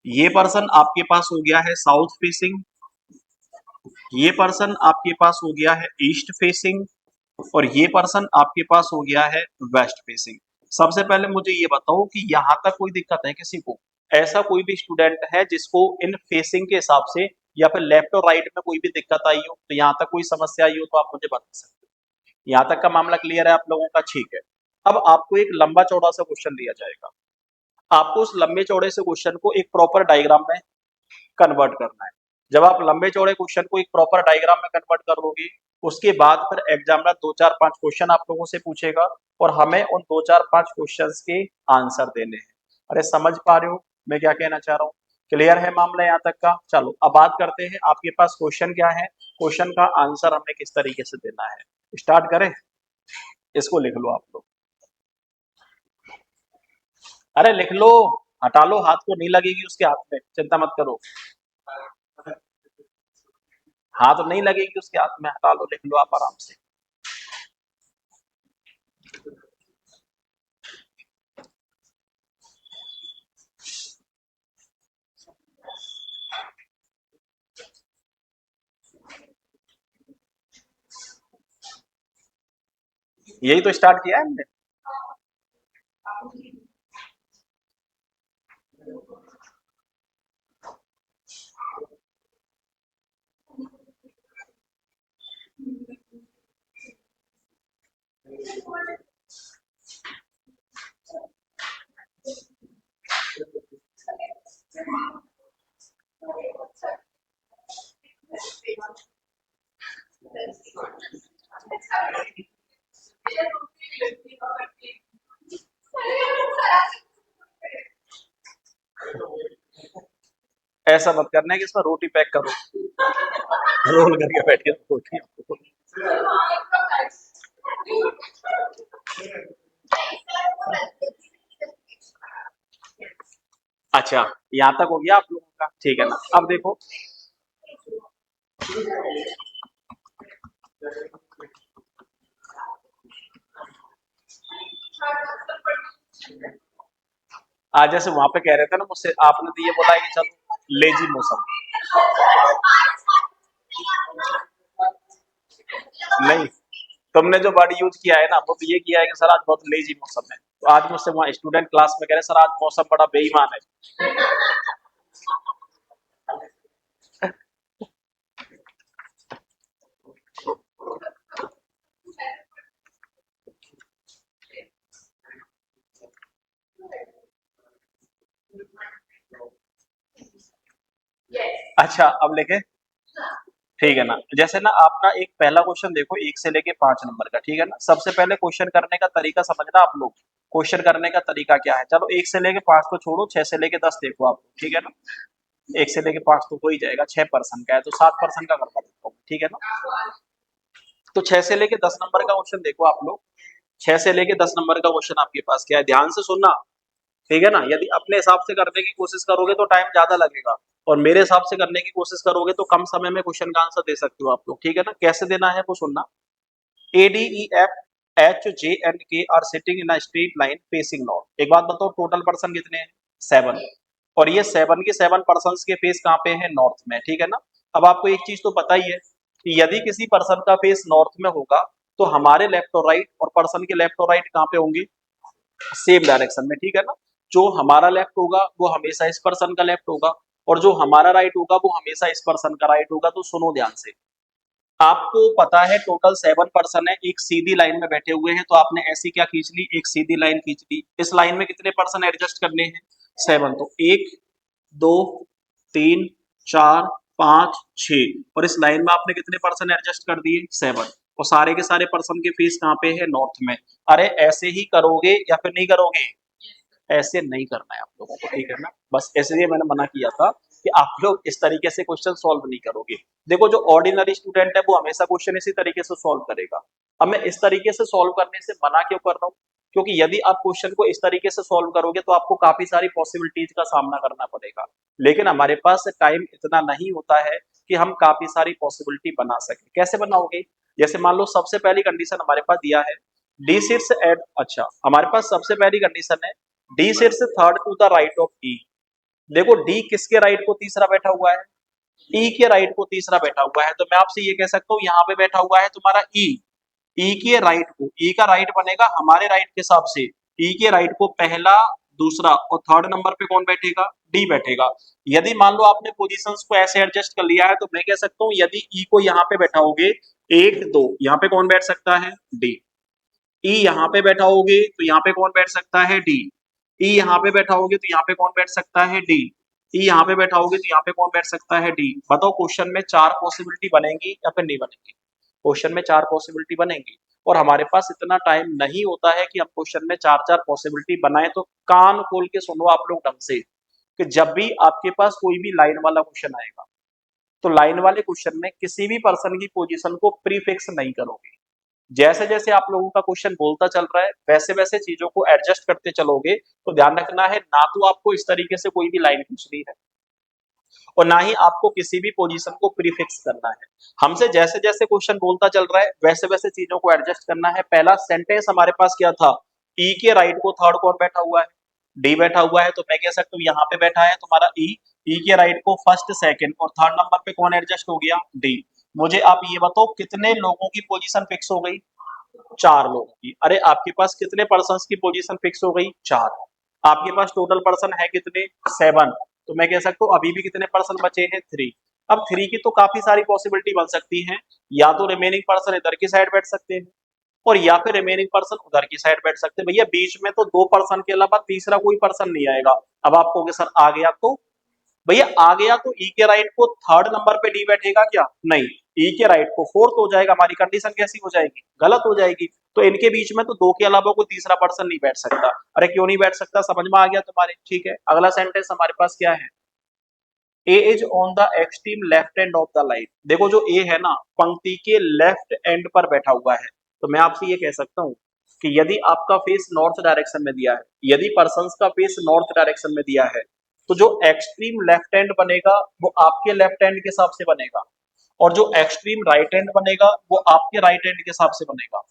ये पर्सन आपके पास हो गया है साउथ फेसिंग, ये पर्सन आपके पास हो गया है ईस्ट फेसिंग, और ये पर्सन आपके पास हो गया है वेस्ट फेसिंग। सबसे पहले मुझे ये बताओ कि यहाँ तक कोई दिक्कत है किसी को? ऐसा कोई भी स्टूडेंट है जिसको इन फेसिंग के हिसाब से या फिर लेफ्ट और राइट में कोई भी दिक्कत आई हो, तो यहाँ तक कोई समस्या आई हो तो आप मुझे बता सकते हो। यहाँ तक का मामला क्लियर है आप लोगों का? ठीक है। अब आपको एक लंबा चौड़ा सा क्वेश्चन दिया जाएगा, आपको उस लंबे चौड़े से क्वेश्चन को एक प्रॉपर डायग्राम में कन्वर्ट करना है। जब आप लंबे चौड़े क्वेश्चन को एक प्रॉपर डायग्राम में कन्वर्ट करोगे, उसके बाद फिर एग्जामिनर 2 4 5 क्वेश्चन आप लोगों से पूछेगा और हमें उन 2 4 5 क्वेश्चंस के आंसर देने हैं। अरे समझ पा रहे हो मैं क्या कहना चाह रहा हूँ? क्लियर है मामला यहाँ तक का? चलो अब बात करते हैं आपके पास क्वेश्चन क्या है, क्वेश्चन का आंसर हमें किस तरीके से देना है। स्टार्ट करें? इसको लिख लो आप लोग। अरे लिख लो, हटा लो, हाथ को नहीं लगेगी उसके हाथ में, चिंता मत करो। हाथ नहीं लगेगी उसके हाथ में, हटा लो, लिख लो आप आराम से। यही तो स्टार्ट किया है हमने। ऐसा मत करना है कि इसमें रोटी पैक करो, रोल करके बैठे रोटी। अच्छा, यहाँ तक हो गया आप लोगों का? ठीक है ना। अब देखो, आज जैसे वहां पे कह रहे थे ना मुझसे, आपने तो ये बोला है कि चलो लेजी मौसम। नहीं, तुमने जो वर्ड यूज किया है ना वो तो ये किया है कि सर आज बहुत लेजी मौसम है। तो आज मुझसे वहाँ स्टूडेंट क्लास में कह रहे सर आज मौसम बड़ा बेईमान है। अच्छा अब लेके, ठीक है ना। जैसे ना आप ना एक पहला क्वेश्चन देखो 1 से लेके 5 नंबर का, ठीक है ना। सबसे पहले क्वेश्चन करने का तरीका समझना आप लोग, क्वेश्चन करने का तरीका क्या है। चलो 1 से लेके 5 तो छोड़ो, 6 से लेके 10 देखो आप, ठीक है ना। 1 से लेके 5 तो हो ही जाएगा, 6% का है तो 7% का करवा देता हूँ, ठीक है ना। तो 6 से लेके 10 नंबर का क्वेश्चन देखो आप लोग। 6 से लेके 10 नंबर का क्वेश्चन आपके पास क्या है, ध्यान से सुनना, ठीक है ना। यदि अपने हिसाब से करने की कोशिश करोगे तो टाइम ज्यादा लगेगा, और मेरे हिसाब से करने की कोशिश करोगे तो कम समय में क्वेश्चन का आंसर दे सकते हो आप लोग, ठीक है ना। कैसे देना है वो सुनना। ADEF HJNK are sitting in a straight line facing north. एक बात बताओ, टोटल पर्सन कितने हैं? 7। और ये 7 के 7 पर्सन के फेस कहाँ पे है? नॉर्थ में, ठीक है ना। अब आपको एक चीज तो पता ही है कि यदि किसी पर्सन का फेस नॉर्थ में होगा, तो हमारे लेफ्ट और राइट और पर्सन के लेफ्ट और राइट कहाँ पे होंगे? सेम डायरेक्शन में, ठीक है ना। जो हमारा लेफ्ट होगा वो हमेशा इस पर्सन का लेफ्ट होगा, और जो हमारा राइट होगा वो हमेशा इस पर्सन का राइट होगा। तो सुनो ध्यान से, आपको पता है टोटल 7 पर्सन है, एक सीधी लाइन में बैठे हुए हैं, तो आपने ऐसी क्या खींच ली, एक सीधी लाइन खींच ली। इस लाइन में कितने पर्सन एडजस्ट करने हैं, 7। तो 1 2 3 4 5 6, और इस लाइन में आपने कितने पर्सन एडजस्ट कर दिए, 7। और सारे के सारे पर्सन के फेस कहाँ पे है, नॉर्थ में। अरे ऐसे ही करोगे या फिर नहीं करोगे, ऐसे नहीं करना है आप लोगों को, ठीक है ना। बस इसलिए मैंने मना किया था कि आप लोग इस तरीके से क्वेश्चन सॉल्व नहीं करोगे। देखो जो ऑर्डिनरी स्टूडेंट है वो हमेशा क्वेश्चन इसी तरीके से सॉल्व करेगा। अब मैं इस तरीके से सॉल्व करने से मना क्यों कर रहा हूँ, क्योंकि यदि आप क्वेश्चन को इस तरीके से सॉल्व करोगे तो आपको काफी सारी पॉसिबिलिटीज का सामना करना पड़ेगा, लेकिन हमारे पास टाइम इतना नहीं होता है कि हम काफी सारी पॉसिबिलिटी बना सके। कैसे बनाओगे, जैसे मान लो सबसे पहली कंडीशन हमारे पास दिया है डी सिट्स एट, अच्छा हमारे पास सबसे पहली कंडीशन है D sits third to the right of E. देखो डी किसके राइट को तीसरा बैठा हुआ है, ई के राइट को तीसरा बैठा हुआ है, तो मैं आपसे ये कह सकता हूँ यहाँ पे बैठा हुआ है तुम्हारा ई, ई के राइट को, ई का राइट बनेगा हमारे राइट के हिसाब से, ई के राइट को पहला दूसरा और थर्ड नंबर पे कौन बैठेगा, डी बैठेगा। यदि मान लो आपने पोजीशंस को ऐसे एडजस्ट कर लिया है तो मैं कह सकता हूँ यदि ई को यहाँ पे बैठाओगे 1 2, यहाँ पे कौन बैठ सकता है, डी। ई यहाँ पे बैठा होगे तो यहाँ पे कौन बैठ सकता है, डी। ई यहाँ पे बैठा होगे तो यहाँ पे कौन बैठ सकता है, डी। ई यहाँ पे बैठा होगे तो यहाँ पे कौन बैठ सकता है, डी। बताओ क्वेश्चन में 4 पॉसिबिलिटी बनेंगी या फिर नहीं बनेंगी, क्वेश्चन में 4 पॉसिबिलिटी बनेंगी। और हमारे पास इतना टाइम नहीं होता है कि हम क्वेश्चन में 4 पॉसिबिलिटी बनाएं। तो कान खोल के सुनो आप लोग ढंग से, कि जब भी आपके पास कोई भी लाइन वाला क्वेश्चन आएगा तो लाइन वाले क्वेश्चन में किसी भी पर्सन की पोजीशन को प्रीफिक्स नहीं करोगे। जैसे जैसे आप लोगों का क्वेश्चन बोलता चल रहा है वैसे वैसे चीजों को एडजस्ट करते चलोगे। तो ध्यान रखना है ना तो आपको इस तरीके से कोई भी लाइन खींचनी है और ना ही आपको किसी भी पोजीशन को प्रीफिक्स करना है। हमसे जैसे जैसे क्वेश्चन बोलता चल रहा है वैसे वैसे चीजों को एडजस्ट करना है। पहला सेंटेंस हमारे पास क्या था, ई के राइट को थर्ड कौन बैठा हुआ है, डी बैठा हुआ है, तो मैं कह सकता हूँ यहाँ पे बैठा है तुम्हारा ई। ई के राइट को फर्स्ट सेकंड और थर्ड नंबर पे कौन एडजस्ट हो गया, डी। मुझे आप ये बताओ कितने लोगों की पोजीशन फिक्स हो गई, 4 लोगों की। अरे आपके पास कितने पर्सन की पोजीशन फिक्स हो गई, 4। आपके पास टोटल पर्सन है कितने, 7। तो मैं कह सकता हूँ अभी भी कितने पर्सन बचे हैं, 3। अब 3 की तो काफी सारी पॉसिबिलिटी बन सकती है, या तो रिमेनिंग पर्सन इधर की साइड बैठ सकते हैं और या फिर रिमेनिंग पर्सन उधर की साइड बैठ सकते हैं। भैया बीच में तो 2 पर्सन के अलावा तीसरा कोई पर्सन नहीं आएगा। अब आप कहोगे सर आ गया तो, भैया आ गया तो ई के राइट को थर्ड नंबर पे डी बैठेगा क्या, नहीं। ई के राइट को फोर्थ हो जाएगा, हमारी कंडीशन कैसी हो जाएगी, गलत हो जाएगी। तो इनके बीच में तो 2 के अलावा कोई तीसरा पर्सन नहीं बैठ सकता। अरे क्यों नहीं बैठ सकता, समझ में आ गया तुम्हारे, ठीक है। अगला सेंटेंस हमारे पास क्या है, A is on the extreme left end of the line. देखो जो ए है ना पंक्ति के लेफ्ट एंड पर बैठा हुआ है, तो मैं आपसे ये कह सकता हूँ कि यदि आपका फेस नॉर्थ डायरेक्शन में दिया है, यदि पर्सन का फेस नॉर्थ डायरेक्शन में दिया है, तो जो एक्सट्रीम लेफ्ट हैंड बनेगा वो आपके लेफ्ट हैंड के हिसाब से बनेगा और जो एक्सट्रीम राइट हैंड बनेगा वो आपके राइट हैंड के हिसाब से बनेगा।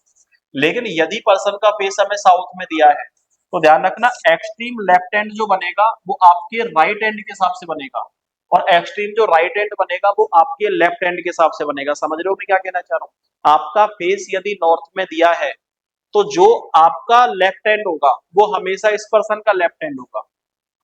लेकिन यदि पर्सन का फेस हमें साउथ में दिया है तो ध्यान रखना एक्सट्रीम लेफ्ट हैंड जो बनेगा वो आपके राइट हैंड के हिसाब से बनेगा और एक्सट्रीम जो राइट हैंड बनेगा वो आपके लेफ्ट हैंड के हिसाब से बनेगा। समझ रहे हो मैं क्या कहना चाह रहा हूँ, आपका फेस यदि नॉर्थ में दिया है तो जो आपका लेफ्ट हैंड होगा वो हमेशा इस पर्सन का लेफ्ट हैंड होगा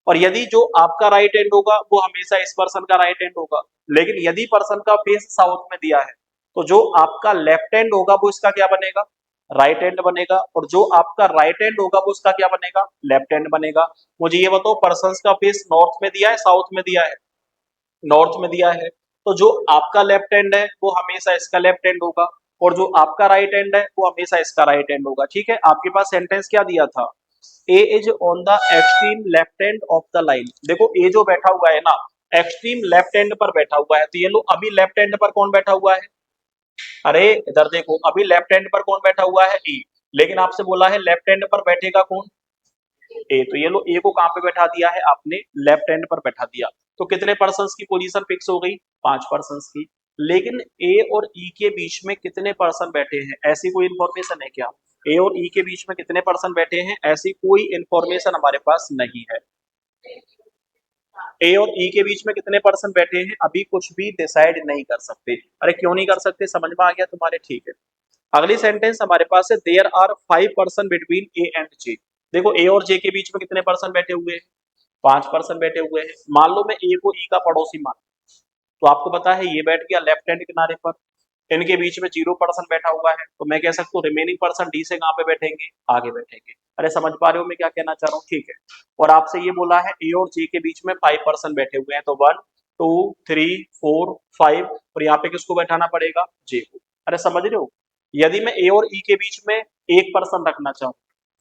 और यदि जो आपका राइट हैंड होगा वो हमेशा इस पर्सन का राइट हैंड होगा। लेकिन यदि पर्सन का फेस साउथ में दिया है तो जो आपका लेफ्ट हैंड होगा वो इसका क्या बनेगा, राइट हैंड बनेगा और जो आपका राइट हैंड होगा वो उसका क्या बनेगा, लेफ्ट हैंड बनेगा। मुझे ये बताओ पर्सन का फेस नॉर्थ में दिया है साउथ में दिया है, नॉर्थ में दिया है, तो जो आपका लेफ्ट हैंड है वो हमेशा इसका लेफ्ट हैंड होगा और जो आपका राइट हैंड है वो हमेशा इसका राइट हैंड होगा, ठीक है। आपके पास सेंटेंस क्या दिया था, A is on the extreme left hand of the line. देखो ए जो बैठा हुआ है ना एक्सट्रीम लेफ्ट हैंड पर बैठा हुआ है, तो ये लो अभी लेफ्ट हैंड पर कौन बैठा हुआ है, अरे इधर देखो अभी लेफ्ट हैंड पर कौन बैठा हुआ है, ई। लेकिन आपसे बोला है लेफ्ट हैंड पर बैठेगा कौन, ए। तो ये लो ए को कहां पे बैठा दिया है आपने, लेफ्ट हैंड पर बैठा दिया। तो कितने पर्सन्स की पोजीशन फिक्स हो गई, 5 पर्सन्स की। लेकिन ए और ई के बीच में कितने पर्सन बैठे हैं, ऐसी कोई इंफॉर्मेशन है क्या, ए और ई के बीच में कितने पर्सन बैठे हैं, ऐसी कोई इंफॉर्मेशन हमारे पास नहीं है। ए और ई के बीच में कितने पर्सन बैठे हैं अभी कुछ भी डिसाइड नहीं कर सकते। अरे क्यों नहीं कर सकते, समझ में आ गया तुम्हारे, ठीक है। अगली सेंटेंस हमारे पास है there are 5 person between A and J. देखो ए और जे के बीच में कितने पर्सन बैठे हुए हैं, 5 पर्सन बैठे हुए हैं। मान लो मैं ए को ई का पड़ोसी मान, तो आपको पता है ये बैठ गया लेफ्ट हैंड किनारे पर, इनके बीच में 0% बैठा हुआ है, तो मैं कह सकता हूँ रिमेनिंग पर्सन डी से कहाँ पे बैठेंगे, आगे बैठेंगे। अरे समझ पा रहे हो मैं क्या कहना चाह रहा हूँ? ठीक है। और आपसे ये बोला है ए और जी के बीच में 5% बैठे हुए हैं, तो 1 2 3 4 5, और यहाँ पे किसको बैठाना पड़ेगा, जे को। अरे समझ रहे हो? यदि मैं ए और ई के बीच में 1% रखना चाहूँ,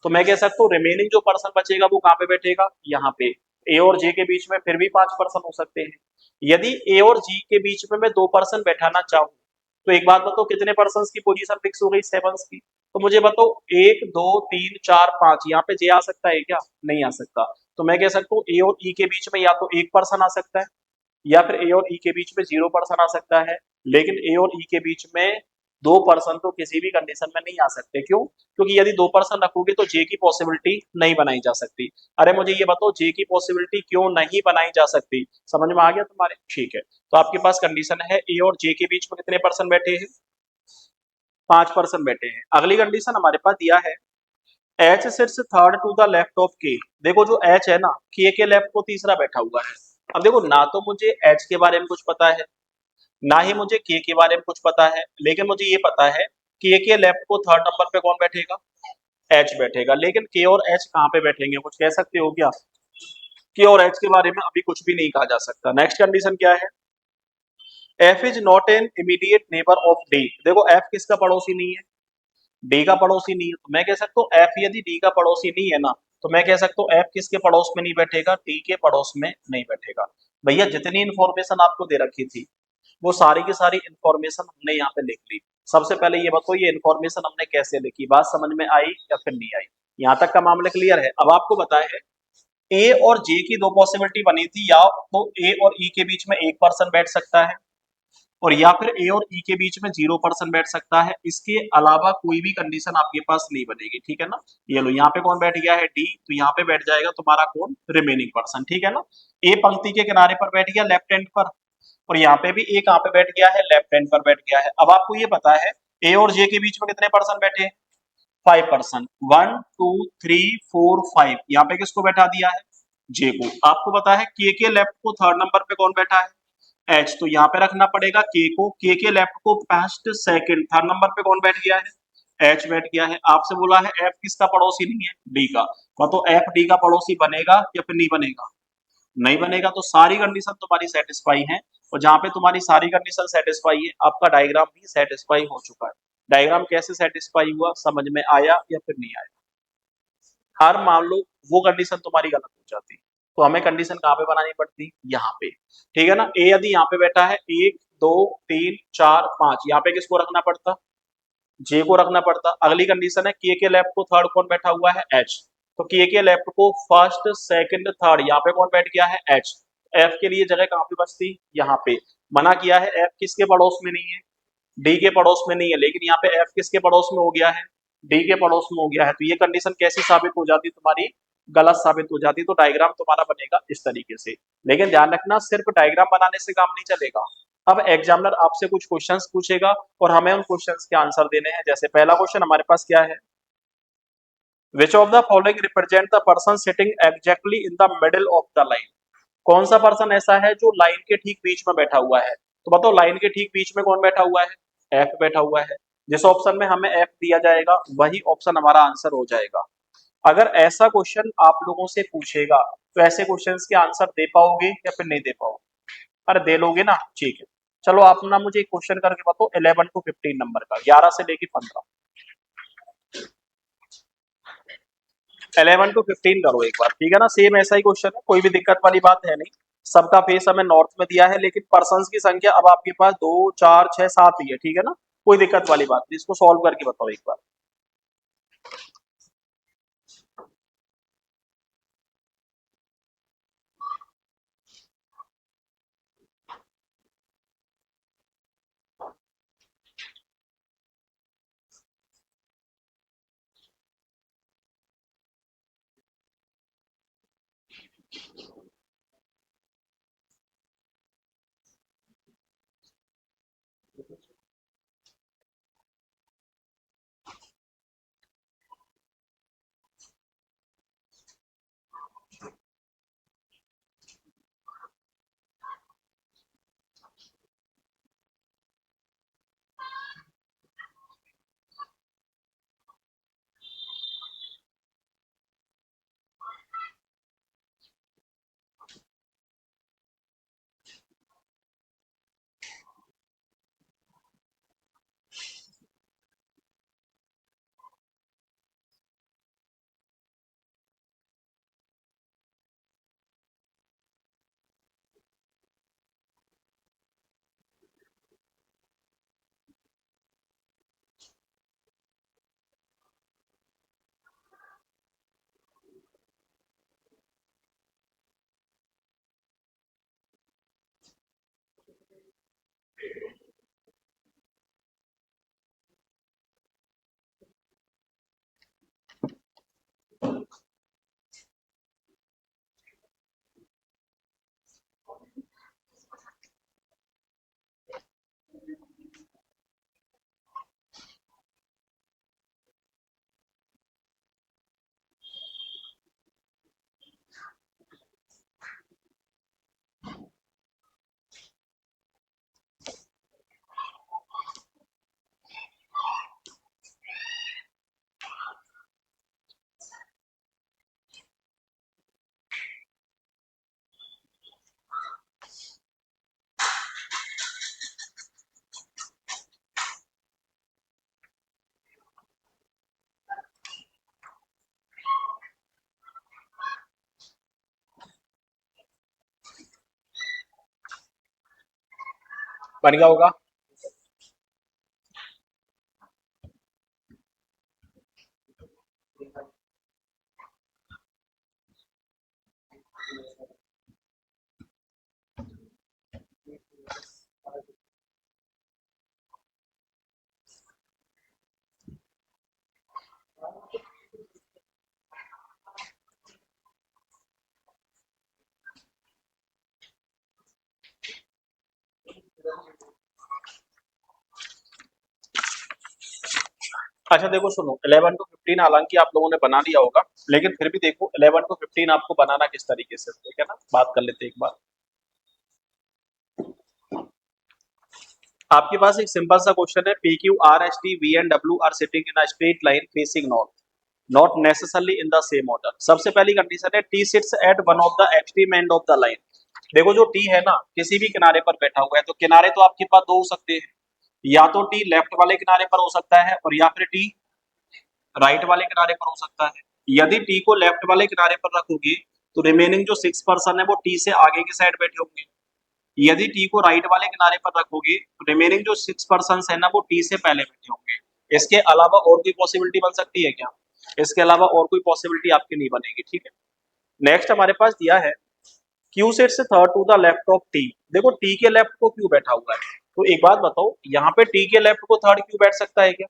तो मैं कह सकता हूँ रिमेनिंग जो पर्सन बचेगा वो कहाँ पे बैठेगा, यहाँ पे। ए और जे के बीच में फिर भी 5% हो सकते हैं। यदि ए और जी के बीच में मैं 2% बैठाना चाहूँ, तो एक बात बताओ कितने पर्सन की पोजीशन फिक्स हो गई, 7 की। तो मुझे बताओ 1 2 3 4 5, यहाँ पे जे आ सकता है क्या, नहीं आ सकता। तो मैं कह सकता हूँ ए और ई के बीच में या तो 1% आ सकता है, या फिर ए और ई के बीच में 0% आ सकता है, लेकिन ए और ई के बीच में 2% तो किसी भी कंडीशन में नहीं आ सकते। क्यों? क्योंकि यदि 2% रखोगे तो जे की पॉसिबिलिटी नहीं बनाई जा सकती। अरे मुझे ये बताओ जे की पॉसिबिलिटी क्यों नहीं बनाई जा सकती, समझ में आ गया तुम्हारे? ठीक है। तो आपके पास कंडीशन है ए और जे के बीच में कितने परसेंट बैठे हैं, 5% बैठे हैं। अगली कंडीशन हमारे पास दिया है H sits third to the left of K. देखो जो एच है ना, के लेफ्ट को तीसरा बैठा हुआ है। अब देखो ना तो मुझे एच के बारे में कुछ पता है, ना ही मुझे के बारे में कुछ पता है, लेकिन मुझे ये पता है के लेफ्ट को थर्ड नंबर पे कौन बैठेगा, एच बैठेगा। लेकिन के और एच कहाँ पे बैठेंगे, कुछ कह सकते हो क्या? के और एच के बारे में अभी कुछ भी नहीं कहा जा सकता। नेक्स्ट कंडीशन क्या है, F is not an immediate neighbour of D. देखो एफ किसका पड़ोसी नहीं है, डी का पड़ोसी नहीं है। तो मैं कह सकता हूँ एफ यदि डी का पड़ोसी नहीं है ना, तो मैं कह सकता हूँ एफ किसके पड़ोस में नहीं बैठेगा, डी के पड़ोस में नहीं बैठेगा। भैया जितनी इंफॉर्मेशन आपको दे रखी थी वो सारी की सारी इंफॉर्मेशन हमने यहाँ पे लिख ली। सबसे पहले ये बताओ ये इंफॉर्मेशन हमने कैसे लिखी, बात समझ में आई या फिर नहीं आई? यहाँ तक का मामला क्लियर है? अब आपको बताया है ए और जे की दो पॉसिबिलिटी बनी थी, या तो ए और ई के बीच में 1% बैठ सकता है, और या फिर ए और ई के बीच में 0% बैठ सकता है। इसके अलावा कोई भी कंडीशन आपके पास नहीं बनेगी, ठीक है ना? ये लो यहाँ पे कौन बैठ गया है, डी, तो यहाँ पे बैठ जाएगा तुम्हारा कौन, रिमेनिंग पर्सन, ठीक है ना? ए पंक्ति के किनारे पर बैठ गया लेफ्ट हैंड पर, और यहाँ पे भी ए कहाँ पे बैठ गया है, लेफ्ट हैंड पर बैठ गया है। अब आपको ये पता है ए और जे के बीच में कितने पर्सन बैठे, 5%। 1 2 3 4 5, यहाँ पे किसको बैठा दिया है, जे को। आपको पता है के लेफ्ट को थर्ड नंबर पे कौन बैठा है, एच, तो यहाँ पे रखना पड़ेगा के को। के लेफ्ट को फर्स्ट सेकंड थर्ड नंबर पे कौन बैठ गया है, एच बैठ गया है। आपसे बोला है एफ किसका पड़ोसी नहीं है, डी का। मतलब एफ डी का पड़ोसी बनेगा या फिर नहीं बनेगा, नहीं बनेगा। तो सारी कंडीशन तुम्हारी सेटिस्फाई है, और जहां पे तुम्हारी सारी कंडीशन सेटिस्फाई है आपका डायग्राम भी सेटिस्फाई हो चुका है। डायग्राम कैसे सेटिस्फाई हुआ, समझ में आया या फिर नहीं आया? हर मान लो वो कंडीशन तुम्हारी गलत हो जाती, तो हमें कंडीशन कहाँ पे बनानी पड़ती, यहाँ पे, ठीक है ना? ए यदि यहाँ पे बैठा है 1 2 3 4 5, यहाँ पे किसको रखना पड़ता, जे को रखना पड़ता। अगली कंडीशन है के लेफ्ट को थर्ड कौन बैठा हुआ है, एच, तो के लेफ्ट को फर्स्ट सेकंड थर्ड यहाँ पे कौन बैठ गया है, एच। एफ के लिए जगह कहाँ पे बचती, यहाँ पे। मना किया है एफ किसके पड़ोस में नहीं है, डी के पड़ोस में नहीं है, लेकिन यहाँ पे एफ किसके पड़ोस में हो गया है, डी के पड़ोस में हो गया है। तो ये कंडीशन कैसी साबित हो जाती तुम्हारी, गलत साबित हो जाती। तो डायग्राम तुम्हारा बनेगा इस तरीके से। लेकिन ध्यान रखना सिर्फ डायग्राम बनाने से काम नहीं चलेगा। अब एग्जामिनर आपसे कुछ क्वेश्चंस पूछेगा और हमें उन क्वेश्चंस के आंसर देने हैं। जैसे पहला क्वेश्चन हमारे पास क्या है, which of the following represent the person sitting exactly in the middle of the line. कौन सा पर्सन ऐसा है जो लाइन के ठीक बीच में बैठा हुआ है? तो बताओ लाइन के ठीक बीच में कौन बैठा हुआ है, एफ बैठा हुआ है। जिस ऑप्शन में हमें एफ दिया जाएगा वही ऑप्शन हमारा आंसर हो जाएगा। अगर ऐसा क्वेश्चन आप लोगों से पूछेगा तो ऐसे क्वेश्चंस के आंसर दे पाओगे या फिर नहीं दे पाओगे? अरे दे लोगे ना, ठीक है। चलो आप ना मुझे एक क्वेश्चन करके बताओ 11 to 15 नंबर का, 11 से लेके 15। 11 to 15 करो एक बार, ठीक है ना? सेम ऐसा ही क्वेश्चन है, कोई भी दिक्कत वाली बात है नहीं। सबका फेस हमें नॉर्थ में दिया है, लेकिन पर्संस की संख्या अब आपके पास 2 4 6 7 ही है, ठीक है ना? कोई दिक्कत वाली बात नहीं, इसको सॉल्व करके बताओ एक बार। बन गया होगा। अच्छा देखो सुनो, 11 टू 15 हालांकि आप लोगों ने बना लिया होगा, लेकिन फिर भी देखो 11 टू 15 आपको बनाना किस तरीके से, ठीक है ना, बात कर लेते हैं एक बार। आपके पास एक सिंपल सा क्वेश्चन है, P Q R S T V and W R sitting in a straight line facing north, not necessarily in the same order. सबसे पहली कंडीशन है T seats eight one of the extreme and of the line. देखो जो T है ना, किसी भी किनारे पर बैठा हुआ है, तो किनारे तो आपके पास दो हो सकते हैं, या तो टी लेफ्ट वाले किनारे पर हो सकता है और या फिर टी राइट वाले किनारे पर हो सकता है। यदि टी को लेफ्ट वाले किनारे पर रखोगे तो रिमेनिंग जो 6 पर्सन है वो टी से आगे की साइड बैठे होंगे। यदि टी को राइट वाले किनारे पर रखोगे तो रिमेनिंग जो 6 पर्सन है ना वो टी से पहले बैठे होंगे। इसके अलावा और कोई पॉसिबिलिटी बन सकती है क्या? इसके अलावा और कोई पॉसिबिलिटी आपकी नहीं बनेगी, ठीक है। नेक्स्ट हमारे पास दिया है क्यू सेट से third to the left of T. देखो टी के लेफ्ट को क्यू बैठा हुआ है, तो एक बात बताओ, यहाँ पे टी के लेफ्ट को थर्ड क्यू बैठ सकता है क्या?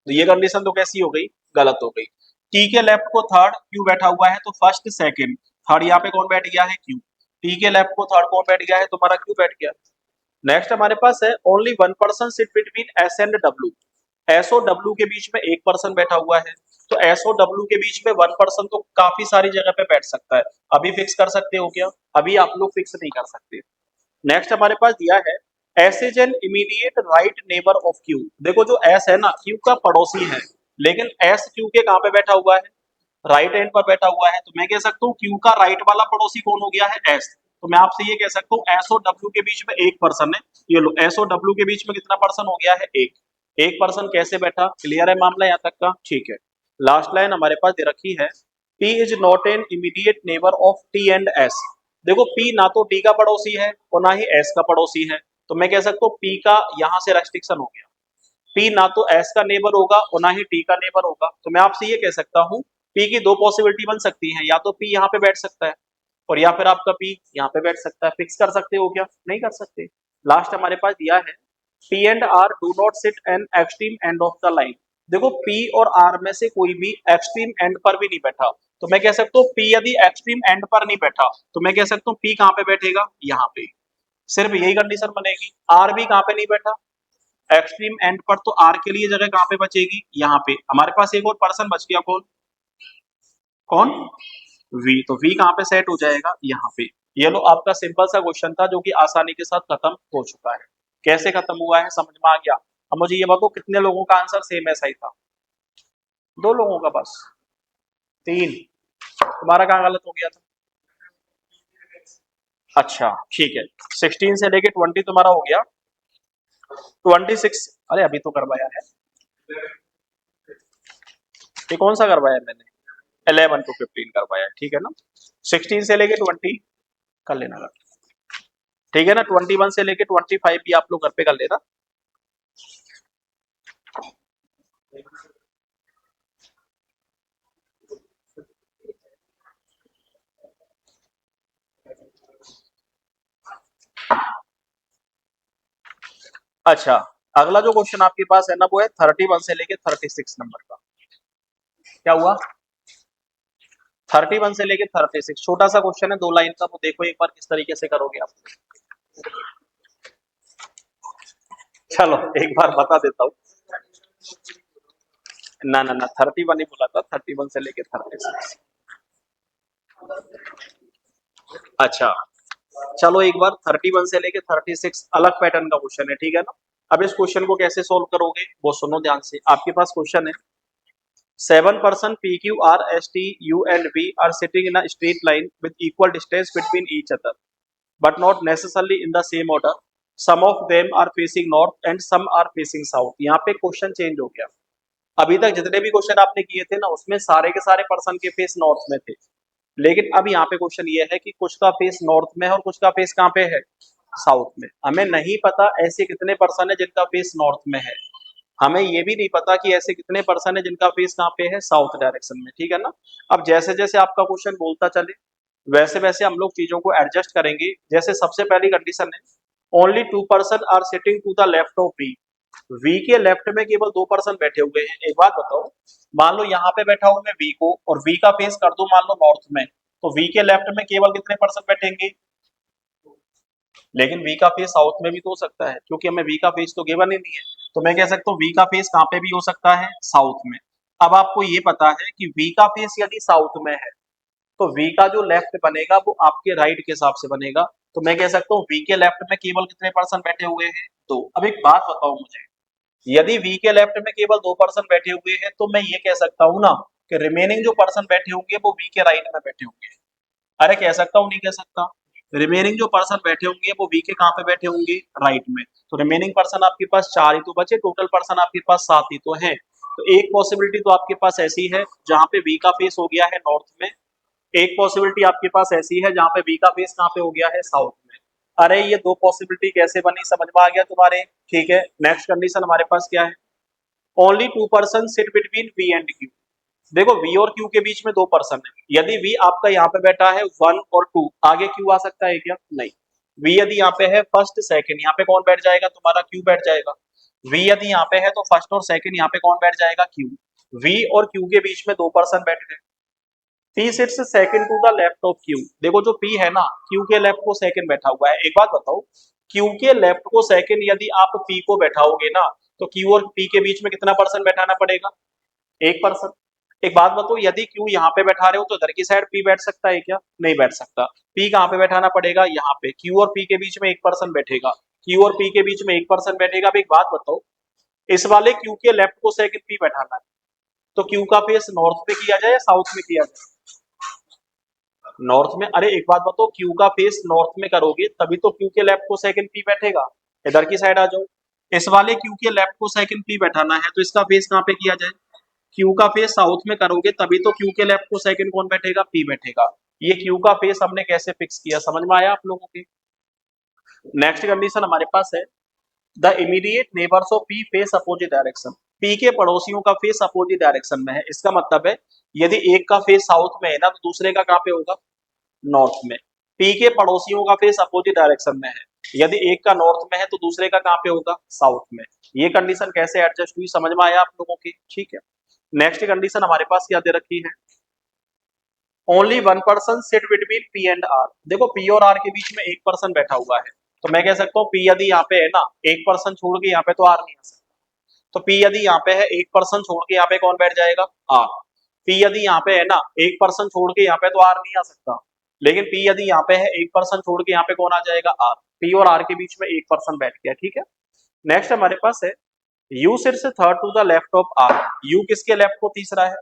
तो ये कंडीशन तो कैसी हो गई, गलत हो गई। टी के लेफ्ट को थर्ड क्यू बैठा हुआ है तो फर्स्ट सेकंड थर्ड यहाँ पे कौन बैठ गया है, क्यू। टी के लेफ्ट को थर्ड कौन बैठ गया है, तुम्हारा क्यू बैठ गया। नेक्स्ट हमारे पास है only one person sit between S and W. S और डब्ल्यू के बीच में एक पर्सन बैठा हुआ है, तो एस और डब्ल्यू के बीच में वन पर्सन तो काफी सारी जगह पे बैठ सकता है। अभी फिक्स कर सकते हो क्या? अभी आप लोग फिक्स नहीं कर सकते। नेक्स्ट हमारे पास दिया है S is an immediate right neighbour of Q. देखो जो एस है ना क्यू का पड़ोसी है, लेकिन एस क्यू के कहां पे बैठा हुआ है, राइट एंड पर बैठा हुआ है, तो मैं कह सकता हूँ क्यू का राइट वाला पड़ोसी कौन हो गया है, एस। तो मैं आपसे ये कह सकता हूँ एस और डब्ल्यू के बीच में एक पर्सन है। ये लो, एस और डब्ल्यू के बीच में कितना पर्सन हो गया है, एक। एक पर्सन कैसे बैठा, क्लियर है मामला यहाँ तक का, ठीक है। लास्ट लाइन हमारे पास दे रखी है P is not an immediate neighbour of T and S। देखो P ना तो T का पड़ोसी है और ना ही S का पड़ोसी है, तो मैं कह सकता हूँ P का यहाँ से रेस्ट्रिक्शन हो गया। P ना तो S का नेबर होगा और ना ही T का नेबर होगा, तो मैं आपसे ये कह सकता हूँ P की दो पॉसिबिलिटी बन सकती है, या तो P यहाँ पे बैठ सकता है और या फिर आपका P यहाँ पे बैठ सकता है। फिक्स कर सकते हो क्या? नहीं कर सकते। लास्ट हमारे पास दिया है P and R do not sit an extreme and of the line. देखो P और R में से कोई भी एक्सट्रीम एंड पर भी नहीं बैठा, तो मैं कह सकता हूँ P यदि एक्सट्रीम एंड पर नहीं बैठा तो मैं कह सकता हूँ P कहाँ पे बैठेगा, यहाँ पे। सिर्फ यही कंडीशन बनेगी। R भी कहाँ पे नहीं बैठा, एक्सट्रीम एंड पर, तो आर के लिए जगह कहां पे बचेगी, यहाँ पे। हमारे पास एक और पर्सन बच गया, कौन कौन, वी। तो वी कहां पे सेट हो जाएगा, यहाँ पे। ये लो आपका सिंपल सा क्वेश्चन था जो कि आसानी के साथ खत्म हो चुका है। कैसे खत्म हुआ है समझ में आ गया? अब मुझे ये बताओ कितने लोगों का आंसर सेम ऐसा ही था, दो लोगों का बस, तीन। तुम्हारा कहाँ गलत हो गया था? अच्छा ठीक है, 16 से लेके 20 तुम्हारा हो गया, 26। अरे अभी तो करवाया है, ये कौन सा करवाया है मैंने, 11 टू 15 करवाया है, ठीक है ना। 16 से लेके 20 कर लेना, ठीक है ना। 21 से लेके 25 भी आप लोग घर पे कर लेना। अच्छा अगला जो क्वेश्चन आपके पास है ना वो है 31 से लेके 36 नंबर का। क्या हुआ, 31 से लेके 36, छोटा सा क्वेश्चन है, दो लाइन का, वो देखो एक बार किस तरीके से करोगे आप। चलो एक बार बता देता हूँ। ना ना ना 31 ही बोला था, 31 से लेके 36। अच्छा चलो एक बार 31 से लेके 36 अलग पैटर्न का क्वेश्चन है, ठीक है ना। अब इस क्वेश्चन को कैसे सोल्व करोगे वो सुनो ध्यान से। आपके पास क्वेश्चन है 7 person P, Q, R, S, T, U and V are sitting in a straight line with equal distance between each other, but not necessarily in the same order. Some of them are facing north and some are facing south। यहाँ पे question change हो गया। अभी तक जितने भी question आपने किए थे ना उसमें सारे के सारे पर्सन के फेस नॉर्थ में थे, लेकिन अब यहाँ पे क्वेश्चन ये है कि कुछ का फेस नॉर्थ में है और कुछ का फेस कहाँ पे है, साउथ में। हमें नहीं पता ऐसे कितने पर्सन है जिनका फेस नॉर्थ में है, हमें ये भी नहीं पता कि ऐसे कितने पर्सन है जिनका फेस कहाँ पे है, साउथ डायरेक्शन में, ठीक है ना। अब जैसे जैसे आपका क्वेश्चन बोलता चले वैसे वैसे हम लोग चीजों को एडजस्ट करेंगे। जैसे सबसे पहली कंडीशन है only 2 person are sitting to the left of V, V के लेफ्ट में केवल 2 पर्सन बैठे हुए हैं। एक बात बताओ, मान लो यहाँ पे बैठा हूं मैं वी को और वी का फेस कर दो मान लो नॉर्थ में, तो वी के लेफ्ट में केवल कितने पर्सन बैठेंगे, लेकिन वी का फेस साउथ में भी तो हो सकता है क्योंकि हमें वी का फेस तो गिवन ही नहीं है। तो मैं कह सकता हूँ वी का फेस कहाँ पे भी हो सकता है, साउथ में। अब आपको ये पता है कि वी का फेस यदि साउथ में है तो वी का जो लेफ्ट बनेगा वो आपके राइट के हिसाब से बनेगा। तो मैं कह सकता हूँ वी के लेफ्ट में केवल कितने पर्सन बैठे हुए हैं, 2। अब एक बात बताओ मुझे, यदि वी के लेफ्ट में केवल 2 पर्सन बैठे हुए हैं तो मैं ये कह सकता हूँ ना कि रिमेनिंग जो पर्सन बैठे होंगे वो वी के राइट में बैठे होंगे। अरे कह सकता हूँ नहीं कह सकता, रिमेनिंग जो पर्सन बैठे होंगे वो वी के कहाँ पे बैठे होंगे, राइट में। तो रिमेनिंग पर्सन आपके पास 4 ही तो बचे, टोटल पर्सन आपके पास 7 ही तो है। तो एक पॉसिबिलिटी तो आपके पास ऐसी है जहां पे वी का फेस हो गया है नॉर्थ में, एक पॉसिबिलिटी आपके पास ऐसी है जहां पे वी का फेस कहाँ पे हो गया है, साउथ में। अरे ये 2 पॉसिबिलिटी कैसे बनी, समझ में आ गया तुम्हारे, ठीक है। नेक्स्ट कंडीशन हमारे पास क्या है, only 2 person sit between V and Q. देखो वी और क्यू के बीच में 2 पर्सन है, यदि वी आपका यहाँ पे बैठा है 1 और 2, आगे क्यू आ सकता है क्या, नहीं। वी यदि यहाँ पे है फर्स्ट सेकंड, यहाँ पे कौन बैठ जाएगा, तुम्हारा क्यू बैठ जाएगा। वी यदि यहाँ पे है तो फर्स्ट और सेकंड यहाँ पे कौन बैठ जाएगा, क्यू। वी और क्यू के बीच में 2 पर्सन बैठ गए। P sits second to the left of Q, देखो जो पी है ना क्यू के लेफ्ट को सेकंड बैठा हुआ है। एक बात बताओ, क्यू के लेफ्ट को सेकंड यदि आप पी को बैठाओगे ना तो क्यू और पी के बीच में कितना पर्सन बैठाना पड़ेगा, 1 पर्सन। एक बात बताओ, यदि क्यू यहाँ पे बैठा रहे हो तो इधर की साइड पी बैठ सकता है क्या, नहीं बैठ सकता। पी कहाँ पे बैठाना पड़ेगा, यहाँ पे। क्यू और पी के बीच में 1 पर्सन बैठेगा, क्यू और पी के बीच में 1 पर्सन बैठेगा। अब एक बात बताओ, इस वाले क्यू के लेफ्ट को सेकंड पी बैठाना है तो क्यू का फेस नॉर्थ पे किया जाए या साउथ में किया जाए, नॉर्थ में। अरे एक बात बताओ, क्यू का फेस नॉर्थ में करोगे तभी तो क्यू के लेफ्ट को सेकंड पी बैठेगा। इधर की साइड आ जाओ, इस वाले क्यू के लेफ्ट को सेकंड पी बैठाना है तो इसका फेस कहाँ पे किया जाए, क्यू का फेस साउथ में करोगे तभी तो क्यू के लेफ्ट को सेकंड कौन बैठेगा, पी बैठेगा। ये क्यू का फेस हमने कैसे फिक्स किया, समझ में आया आप लोगों के। नेक्स्ट कंडीशन हमारे पास है the immediate neighbours of P face opposite direction, P के पड़ोसियों का फेस अपोजिट डायरेक्शन में है। इसका मतलब है यदि एक का फेस साउथ में है ना तो दूसरे का कहाँ पे होगा, नॉर्थ में। पी के पड़ोसियों का फेस अपोजिट डायरेक्शन में है, यदि एक का नॉर्थ में है तो दूसरे का कहाँ पे होगा, साउथ में। ये कंडीशन कैसे एडजस्ट हुई, समझ में आया आप लोगों की, ठीक है। नेक्स्ट कंडीशन हमारे पास क्या दे रखी है, only 1 person sit between P and R. देखो पी और आर के बीच में 1 पर्सन बैठा हुआ है तो मैं कह सकता हूँ पी यदि यहाँ पे है ना 1 पर्सन छोड़ के यहाँ पे तो आर नहीं आ सकता, तो पी यदि यहाँ पे है 1 पर्सन छोड़ के यहाँ पे कौन बैठ जाएगा, आर। पी यदि यहाँ पे है ना 1 पर्सन छोड़ के यहाँ पे तो आर नहीं आ सकता, लेकिन पी यदि यहाँ पे है 1 पर्सन छोड़ के यहाँ पे कौन आ जाएगा, आर। पी और आर के बीच में 1 पर्सन बैठ गया, ठीक है। नेक्स्ट हमारे पास है U sits third to the left of R, U किसके लेफ्ट को तीसरा है,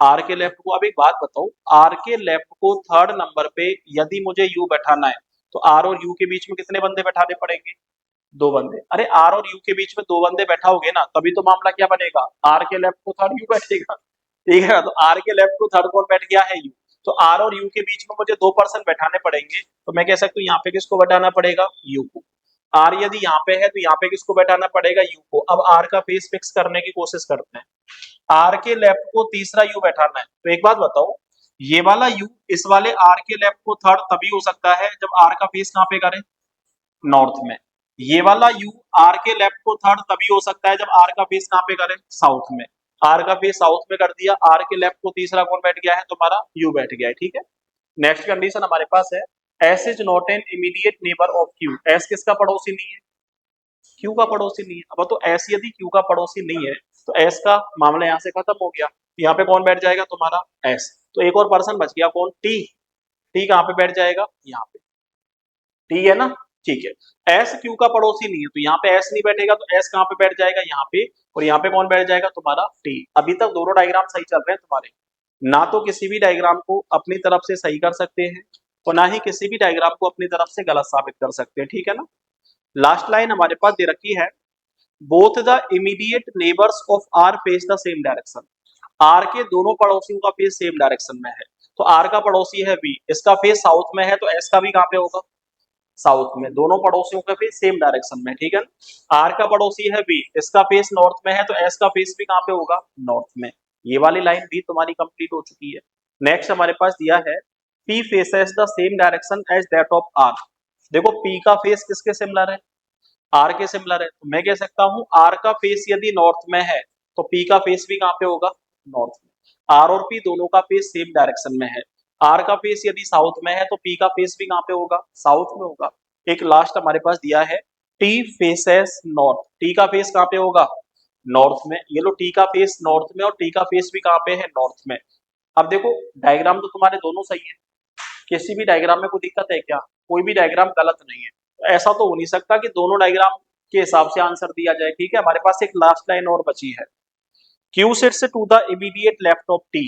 आर के लेफ्ट को। अब एक बात बताओ, आर के लेफ्ट को थर्ड नंबर पे यदि मुझे यू बैठाना है तो आर और यू के बीच में कितने बंदे बैठाने पड़ेंगे, 2 बंदे। अरे आर और यू के बीच में 2 बंदे बैठाओगे ना तभी तो मामला क्या बनेगा, आर के लेफ्ट को थर्ड यू बैठेगा, ठीक है। तो आर के लेफ्ट को थर्ड कौन बैठ गया है, यू। तो आर और यू के बीच में मुझे 2 पर्सन बैठाने पड़ेंगे तो मैं कह सकता हूँ यहाँ पे किसको बैठाना पड़ेगा, यू को। आर यदि यहाँ पे है तो यहाँ पे किसको बैठाना पड़ेगा, यू को। अब आर का फेस फिक्स करने की कोशिश करते हैं, आर के लेफ्ट को तीसरा यू बैठाना है तो एक बात बताओ, ये वाला यू इस वाले आर के लेफ्ट को थर्ड तभी हो सकता है जब आर का फेस कहाँ पे करे, नॉर्थ में। ये वाला यू आर के लेफ्ट को थर्ड तभी हो सकता है जब आर का फेस कहाँ पे करे, साउथ में। आर का फेस साउथ में कर दिया, आर के लेफ्ट को तीसरा कौन बैठ गया है, तुम्हारा यू बैठ गया है, ठीक है। नेक्स्ट कंडीशन हमारे पास है S is not an immediate neighbour of Q, S किसका पड़ोसी नहीं है, क्यू का पड़ोसी नहीं है। अब तो एस यदि क्यू का पड़ोसी नहीं है तो एस का मामला यहाँ से खत्म हो गया, यहाँ पे कौन बैठ जाएगा, तुम्हारा एस। तो एक और पर्सन बच गया कौन, टी। टी कहाँ पे बैठ जाएगा, यहाँ पे, टी है ना, ठीक है। एस क्यू का पड़ोसी नहीं है तो यहाँ पे एस नहीं बैठेगा तो एस कहाँ पे बैठ जाएगा, यहाँ पे। और यहाँ पे कौन बैठ जाएगा, तुम्हारा टी। अभी तक दोनों डायग्राम सही चल रहे हैं तुम्हारे, ना तो किसी भी डायग्राम को अपनी तरफ से सही कर सकते हैं और ना ही किसी भी डायग्राम को अपनी तरफ से गलत साबित कर सकते हैं, ठीक है ना। लास्ट लाइन हमारे पास दे रखी है both the immediate neighbours of R face the same direction, R के दोनों पड़ोसियों का फेस सेम डायरेक्शन में है। तो आर का पड़ोसी है बी, इसका फेस साउथ में है तो एस का भी कहाँ पे होगा, साउथ में, दोनों पड़ोसियों का फेस सेम डायरेक्शन में, ठीक है ना। आर का पड़ोसी है बी, इसका फेस नॉर्थ में है, तो एस का फेस भी कहाँ पे होगा, नॉर्थ में। ये वाली लाइन भी तुम्हारी कंप्लीट हो चुकी है। नेक्स्ट हमारे पास दिया है P faces the same direction as that of R. देखो पी का फेस किसके सिमिलर है, आर के सिमिलर है, तो मैं कह सकता हूं आर का फेस यदि नॉर्थ में है तो पी का फेस भी कहां पे होगा, नॉर्थ में। आर और पी दोनों का फेस सेम डायरेक्शन में है। आर का फेस यदि साउथ में है तो पी का फेस भी कहां पे होगा, साउथ में होगा। एक लास्ट हमारे पास दिया है टी फेसेस नॉर्थ, टी का फेस कहां पे होगा, नॉर्थ में। ये लो टी का फेस नॉर्थ में और टी का फेस भी कहां पे है, नॉर्थ में। अब देखो डायग्राम तो तुम्हारे दोनों सही है, किसी भी डायग्राम में कोई दिक्कत है क्या, कोई भी डायग्राम गलत नहीं है। तो ऐसा तो हो नहीं सकता कि दोनों डायग्राम के हिसाब से आंसर दिया जाए, ठीक है। हमारे पास एक लास्ट लाइन और बची है, Q sits to the immediate left of T.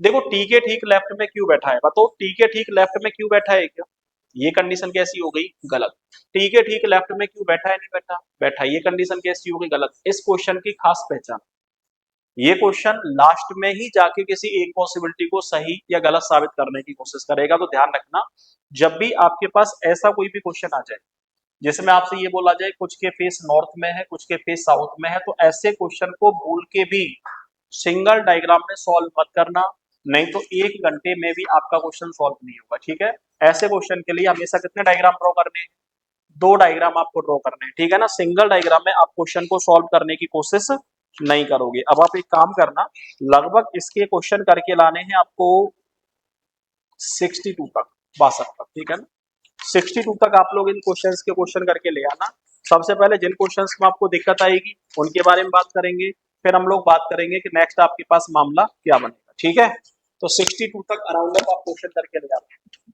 देखो टी के ठीक लेफ्ट में क्यू बैठा है, बताओ टी के ठीक लेफ्ट में क्यू बैठा है क्या, ये कंडीशन कैसी हो गई, गलत। टी के ठीक लेफ्ट में क्यू बैठा है, नहीं बैठा, बैठा, ये कंडीशन कैसी हो गई, गलत। इस क्वेश्चन की खास पहचान, ये क्वेश्चन लास्ट में ही जाके किसी एक पॉसिबिलिटी को सही या गलत साबित करने की कोशिश करेगा। तो ध्यान रखना, जब भी आपके पास ऐसा कोई भी क्वेश्चन आ जाए जिसमें आपसे ये बोला जाए कुछ के फेस नॉर्थ में है कुछ के फेस साउथ में है, तो ऐसे क्वेश्चन को भूल के भी सिंगल डायग्राम में सॉल्व मत करना, नहीं तो 1 घंटे में भी आपका क्वेश्चन सॉल्व नहीं होगा, ठीक है। ऐसे क्वेश्चन के लिए हमेशा कितने डायग्राम ड्रॉ करने हैं, 2 डायग्राम आपको ड्रॉ करने हैं, ठीक है ना। सिंगल डायग्राम में आप क्वेश्चन को सॉल्व करने की कोशिश नहीं करोगे। अब आप एक काम करना, लगभग इसके क्वेश्चन करके लाने हैं आपको 62 तक, 62 तक, ठीक है ना। 62 तक आप लोग इन क्वेश्चंस के क्वेश्चन करके ले आना। सबसे पहले जिन क्वेश्चंस में आपको दिक्कत आएगी उनके बारे में बात करेंगे, फिर हम लोग बात करेंगे कि नेक्स्ट आपके पास मामला क्या बनेगा, ठीक है। तो 62 तक अराउंड आप क्वेश्चन करके ले आना।